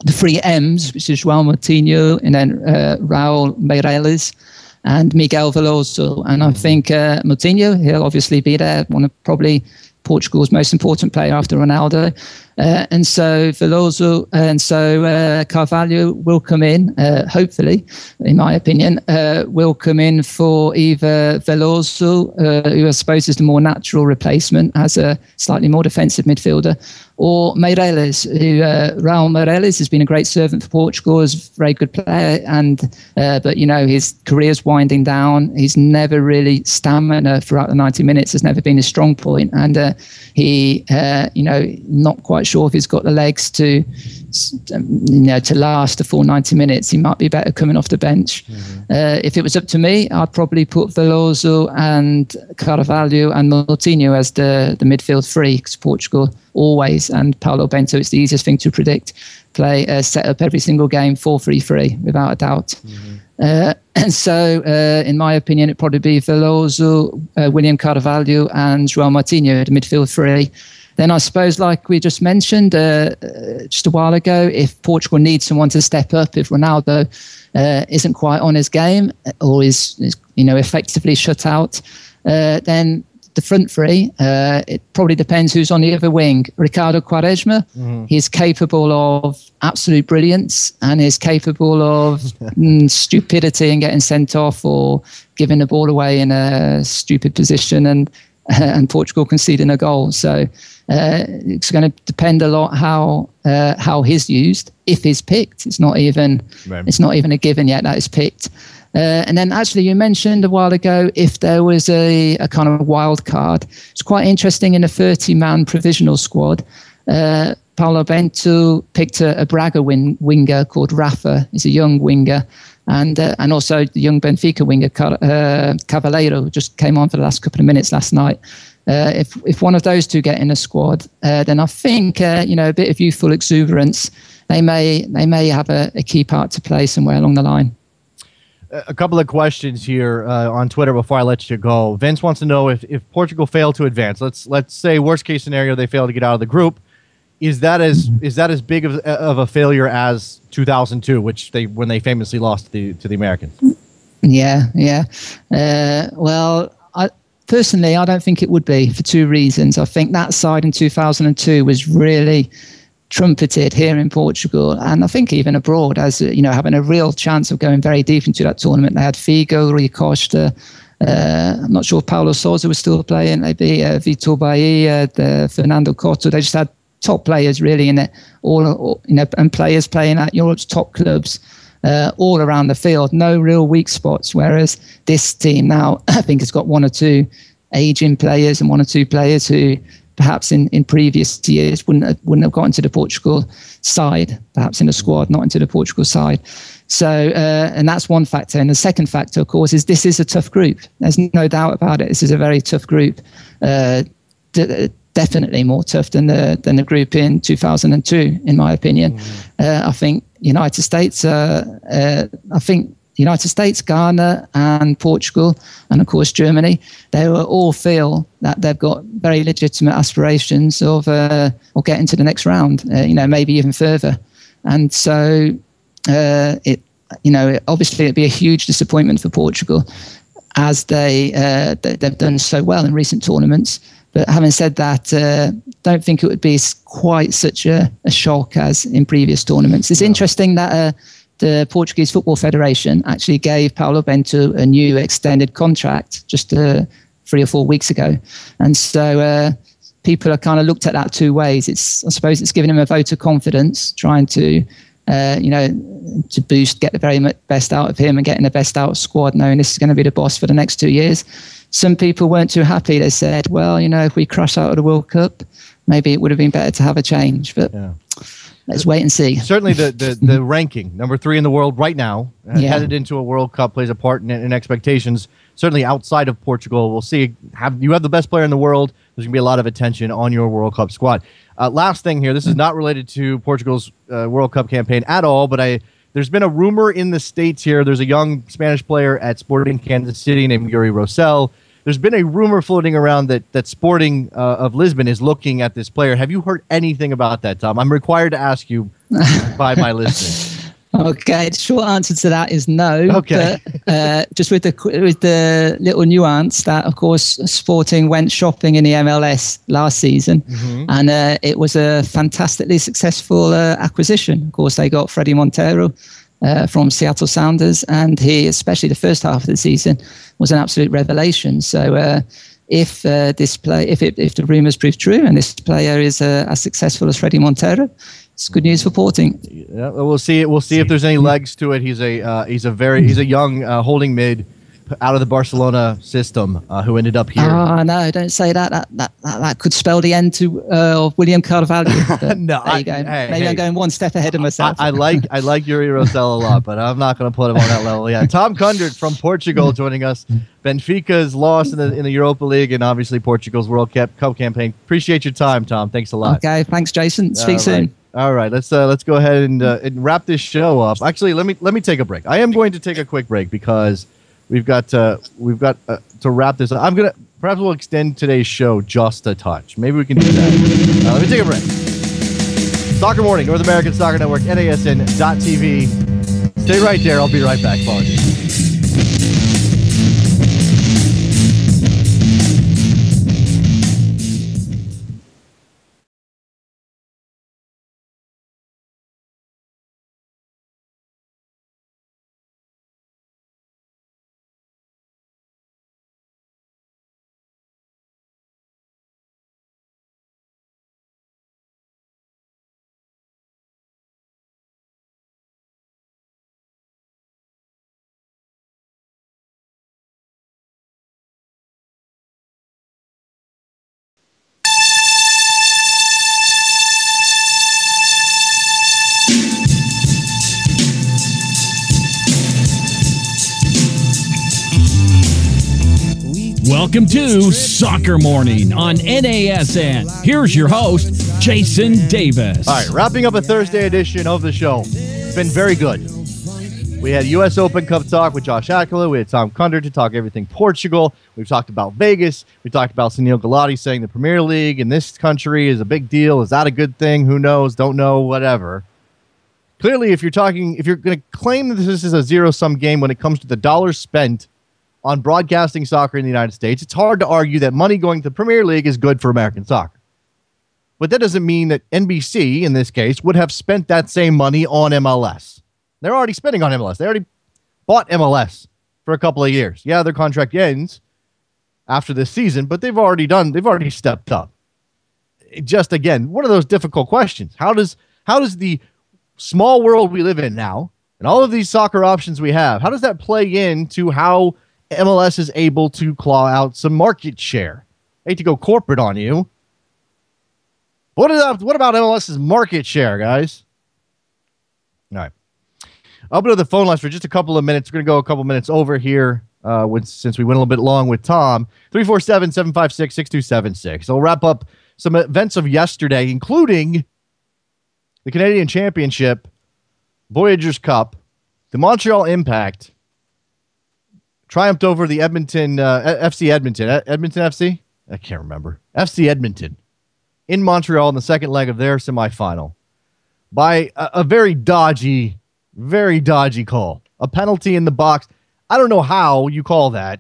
the 3 M's, which is João Moutinho, and then Raul Meireles and Miguel Veloso. And I think Moutinho, he'll obviously be there, one of probably Portugal's most important player after Ronaldo. And so Veloso and Carvalho will come in, hopefully, in my opinion, will come in for either Veloso, who I suppose is the more natural replacement as a slightly more defensive midfielder, or Meireles, who Raul Meireles has been a great servant for Portugal, is a very good player, but his career's winding down. He's never really stamina throughout the 90 minutes has never been his strong point, and he not quite sure if he's got the legs to last the full 90 minutes. He might be better coming off the bench. If it was up to me, I'd probably put Veloso and Carvalho and Moutinho as the midfield 3, because Portugal always, and Paulo Bento, it's the easiest thing to predict, play set up every single game 4-3-3 without a doubt. And so, in my opinion, it'd probably be Veloso, William Carvalho, and João Moutinho, the midfield 3. Then I suppose, like we just mentioned just a while ago, if Portugal needs someone to step up, if Ronaldo isn't quite on his game or is effectively shut out, then the front 3, it probably depends who's on the other wing. Ricardo Quaresma, he's capable of absolute brilliance, and is capable of stupidity and getting sent off or giving the ball away in a stupid position, and Portugal conceding a goal. So it's going to depend a lot how he's used, if he's picked. It's not even a given yet that he's picked. And then actually you mentioned a while ago if there was a kind of wild card. It's quite interesting in the 30-man provisional squad. Paulo Bento picked a Braga winger called Rafa. He's a young winger. And also the young Benfica winger, Cavaleiro, just came on for the last couple of minutes last night. If one of those 2 get in a squad, then I think a bit of youthful exuberance, they may have a key part to play somewhere along the line. A couple of questions here on Twitter before I let you go. Vince wants to know if Portugal failed to advance. Let's say worst case scenario they fail to get out of the group. is that as big of a failure as 2002, which when they famously lost to the Americans? Yeah. Well, personally, I don't think it would be, for two reasons. I think that side in 2002 was really trumpeted here in Portugal, and I think even abroad, as having a real chance of going very deep into that tournament. They had Figo, Rui Costa. I'm not sure if Paulo Sousa was still playing. Maybe Vitor Bahia, Fernando Cotto. They just had top players really in it, and players playing at Europe's top clubs. All around the field, no real weak spots. Whereas this team now, I think, has got one or two aging players and one or two players who perhaps in previous years wouldn't have gotten to the Portugal side, perhaps in the squad, not into the Portugal side. So, and that's one factor. And the second factor, of course, is this is a tough group. There's no doubt about it. This is a very tough group. Definitely more tough than the group in 2002, in my opinion. I think United States, Ghana, and Portugal, and of course Germany, they will all feel that they've got very legitimate aspirations of getting to the next round. Maybe even further. And so obviously it'd be a huge disappointment for Portugal, as they've done so well in recent tournaments. But having said that, don't think it would be quite such a shock as in previous tournaments. It's interesting that the Portuguese Football Federation actually gave Paulo Bento a new extended contract just 3 or 4 weeks ago. And so people are kind of looked at that two ways. I suppose it's giving him a vote of confidence, trying to get the very best out of him and getting the best out of squad, knowing this is going to be the boss for the next 2 years. Some people weren't too happy. They said, well, if we crash out of the World Cup, maybe it would have been better to have a change. But let's wait and see. Certainly the ranking, number 3 in the world right now, headed into a World Cup, plays a part in expectations. Certainly outside of Portugal, we'll see. You have the best player in the world. There's going to be a lot of attention on your World Cup squad. Last thing here, this is not related to Portugal's World Cup campaign at all, but there's been a rumor in the States here. There's a young Spanish player at Sporting Kansas City named Yuri Rosell. There's been a rumor floating around that Sporting of Lisbon is looking at this player. Have you heard anything about that, Tom? I'm required to ask you by my listening. Okay, the short answer to that is no. Okay. But just with the little nuance that, of course, Sporting went shopping in the MLS last season, and it was a fantastically successful acquisition. Of course, they got Fredy Montero from Seattle Sounders, and he, especially the first half of the season, was an absolute revelation. So if the rumours prove true and this player is as successful as Fredy Montero, it's good news for Sporting. Yeah, we'll see. We'll see if there's any legs to it. He's a young holding mid out of the Barcelona system who ended up here. Oh no! Don't say that. That could spell the end to William Carvalho. No, there you go. Maybe I'm going one step ahead of myself. I like Yuri Rosell a lot, but I'm not going to put him on that level. Yeah, Tom Kundert from Portugal joining us. Benfica's loss in the Europa League, and obviously Portugal's World Cup campaign. Appreciate your time, Tom. Thanks a lot. Okay, thanks, Jason. Speak soon. All right, let's go ahead and wrap this show up. Actually, let me take a break. I am going to take a quick break because we've got to wrap this up. Perhaps we'll extend today's show just a touch. Maybe we can do that. Let me take a break. Soccer Morning, North American Soccer Network, NASN.TV. Stay right there. I'll be right back. Apologies. Welcome to Soccer Morning on NASN. Here's your host, Jason Davis. All right, wrapping up a Thursday edition of the show. It's been very good. We had U.S. Open Cup talk with Josh Akala. We had Tom Kunder to talk everything Portugal. We've talked about Vegas. We talked about Sunil Gulati saying the Premier League in this country is a big deal. Is that a good thing? Who knows? Don't know. Whatever. Clearly, if you're going to claim that this is a zero-sum game when it comes to the dollars spent on broadcasting soccer in the United States, it's hard to argue that money going to the Premier League is good for American soccer. But that doesn't mean that NBC, in this case, would have spent that same money on MLS. They're already spending on MLS. They already bought MLS for a couple of years. Yeah, their contract ends after this season, but they've already stepped up. Just, again, one of those difficult questions. How does the small world we live in now, and all of these soccer options we have, how does that play into how MLS is able to claw out some market share? I hate to go corporate on you. What about MLS's market share, guys? All right. I'll open up the phone lines for just a couple of minutes. We're going to go a couple minutes over here since we went a little bit long with Tom. 347-756-6276. I'll wrap up some events of yesterday, including the Canadian Championship, Voyageurs Cup, the Montreal Impact triumphed over the Edmonton FC Edmonton. Edmonton FC? I can't remember. FC Edmonton in Montreal in the second leg of their semifinal by a very dodgy call. A penalty in the box. I don't know how you call that.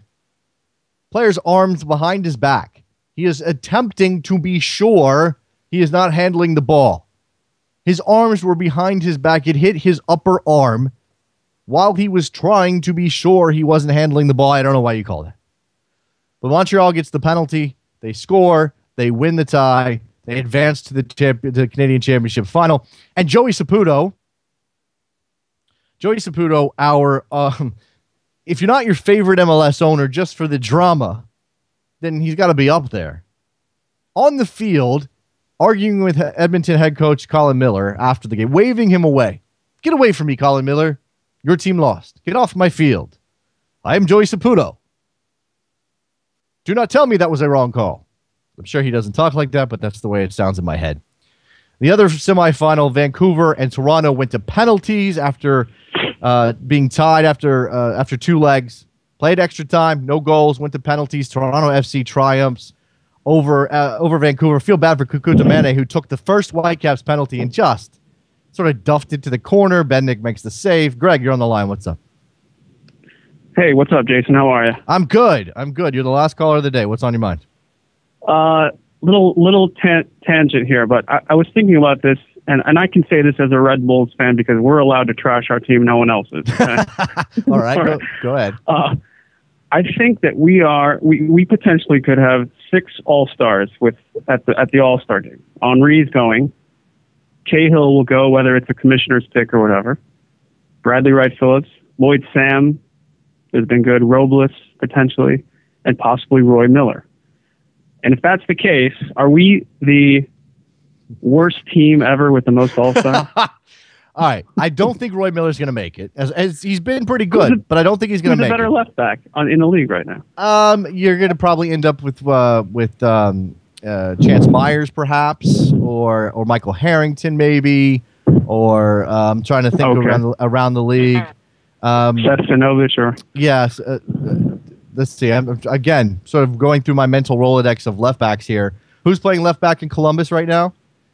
Player's arms behind his back. He is attempting to be sure he is not handling the ball. His arms were behind his back. It hit his upper arm while he was trying to be sure he wasn't handling the ball. I don't know why you call that. But Montreal gets the penalty. They score. They win the tie. They advance to the Canadian Championship final. And Joey Saputo, our if you're not your favorite MLS owner just for the drama, then he's got to be up there. On the field, arguing with Edmonton head coach Colin Miller after the game, waving him away. Get away from me, Colin Miller. Your team lost. Get off my field. I am Joey Saputo. Do not tell me that was a wrong call. I'm sure he doesn't talk like that, but that's the way it sounds in my head. The other semifinal, Vancouver and Toronto went to penalties after being tied after two legs. Played extra time, no goals, went to penalties. Toronto FC triumphs over Vancouver. Feel bad for Kukuta Mane, who took the first Whitecaps penalty and just sort of duffed it to the corner. Bendick makes the save. Greg, you're on the line. What's up? Hey, what's up, Jason? How are you? I'm good. You're the last caller of the day. What's on your mind? Little tangent here, but I was thinking about this, and I can say this as a Red Bulls fan because we're allowed to trash our team, no one else is. Okay? All right, go ahead. I think that we potentially could have 6 All-Stars at the All-Star game. Henri's going. Cahill will go, whether it's a commissioner's pick or whatever. Bradley Wright Phillips, Lloyd Sam has been good, Robles potentially, and possibly Roy Miller. And if that's the case, are we the worst team ever with the most All-Stars? All right. I don't think Roy Miller's going to make it. As he's been pretty good, but I don't think he's going to make it. Who's a better left back in the league right now? You're going to probably end up with Chance Myers, perhaps, or Michael Harrington, maybe, or I'm trying to think around the league. Sefcovic, or yes. Let's see. I'm again sort of going through my mental Rolodex of left backs here. Who's playing left back in Columbus right now?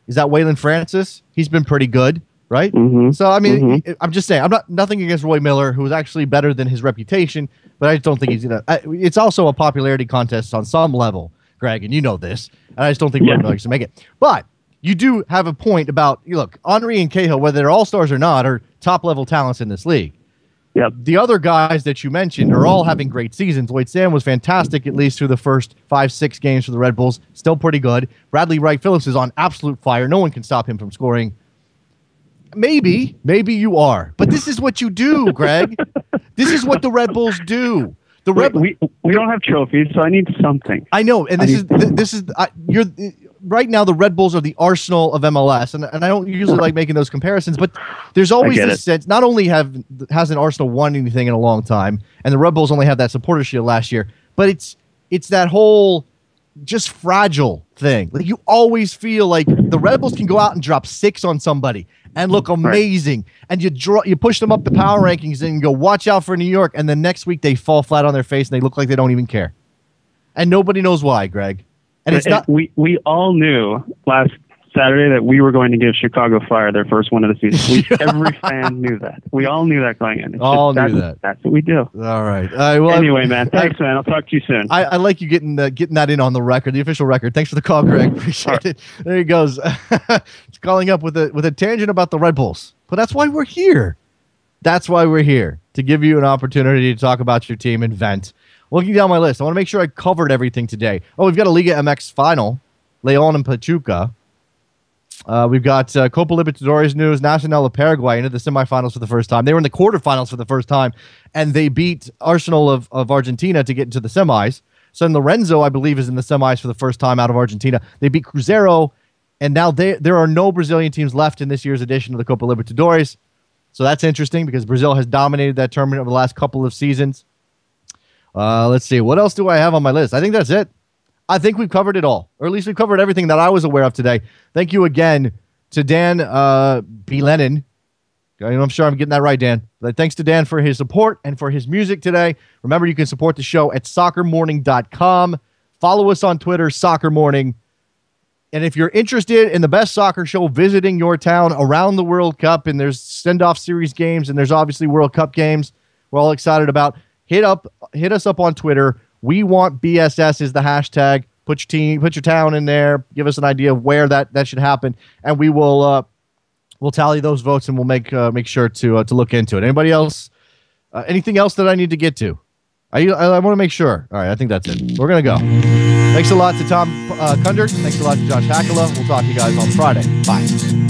Is that Waylon Francis? He's been pretty good, right? Mm-hmm. So I mean, I'm just saying. Nothing against Roy Miller, who is actually better than his reputation, but I just don't think he's gonna. It's also a popularity contest on some level, Greg, and you know this. And I just don't think Roy Miller's gonna make it. But you do have a point about Henri and Cahill, whether they're all-stars or not, are top-level talents in this league. Yep. The other guys that you mentioned are all having great seasons. Lloyd Sam was fantastic, at least through the first 5-6 games for the Red Bulls. Still pretty good. Bradley Wright Phillips is on absolute fire. No one can stop him from scoring. Maybe you are. But this is what you do, Greg. This is what the Red Bulls do. We don't have trophies, so I need something. I know, and you're right now. The Red Bulls are the Arsenal of MLS, and I don't usually like making those comparisons, but there's always this sense. Not only hasn't Arsenal won anything in a long time, and the Red Bulls only had that supporter shield last year, but it's that whole just fragile thing. Like, you always feel like the Red Bulls can go out and drop 6 on somebody and look amazing, and you push them up the power rankings and go, watch out for New York, and then next week they fall flat on their face and they look like they don't even care, and nobody knows why, Greg. And it's not. We all knew last Saturday that we were going to give Chicago Fire their first win of the season. Every fan knew that. We all knew that going in. That's what we do. All right. Well, anyway, man. Thanks, man. I'll talk to you soon. I like you getting that in on the record, the official record. Thanks for the call, Greg. Appreciate it. There he goes. He's calling up with a tangent about the Red Bulls. But that's why we're here. That's why we're here, to give you an opportunity to talk about your team and vent. Looking down my list, I want to make sure I covered everything today. Oh, we've got a Liga MX final, Leon and Pachuca. We've got Copa Libertadores news. Nacional of Paraguay into the semifinals for the first time. They were in the quarterfinals for the first time, and they beat Arsenal of Argentina to get into the semis. San Lorenzo, I believe, is in the semis for the first time out of Argentina. They beat Cruzeiro, and now there are no Brazilian teams left in this year's edition of the Copa Libertadores. So that's interesting because Brazil has dominated that tournament over the last couple of seasons. Let's see. What else do I have on my list? I think that's it. I think we've covered it all, or at least we've covered everything that I was aware of today. Thank you again to Dan B. Lennon. I'm sure I'm getting that right, Dan. But thanks to Dan for his support and for his music today. Remember, you can support the show at soccermorning.com. Follow us on Twitter, Soccer Morning. And if you're interested in the best soccer show visiting your town around the World Cup, and there's send-off series games, and there's obviously World Cup games we're all excited about, hit us up on Twitter. We want BSS is the hashtag. Put your town in there. Give us an idea of where that should happen, and we will we'll tally those votes, and we'll make sure to look into it. Anybody else? Anything else that I need to get to? I want to make sure. All right, I think that's it. We're gonna go. Thanks a lot to Tom Kundert. Thanks a lot to Josh Hackala. We'll talk to you guys on Friday. Bye.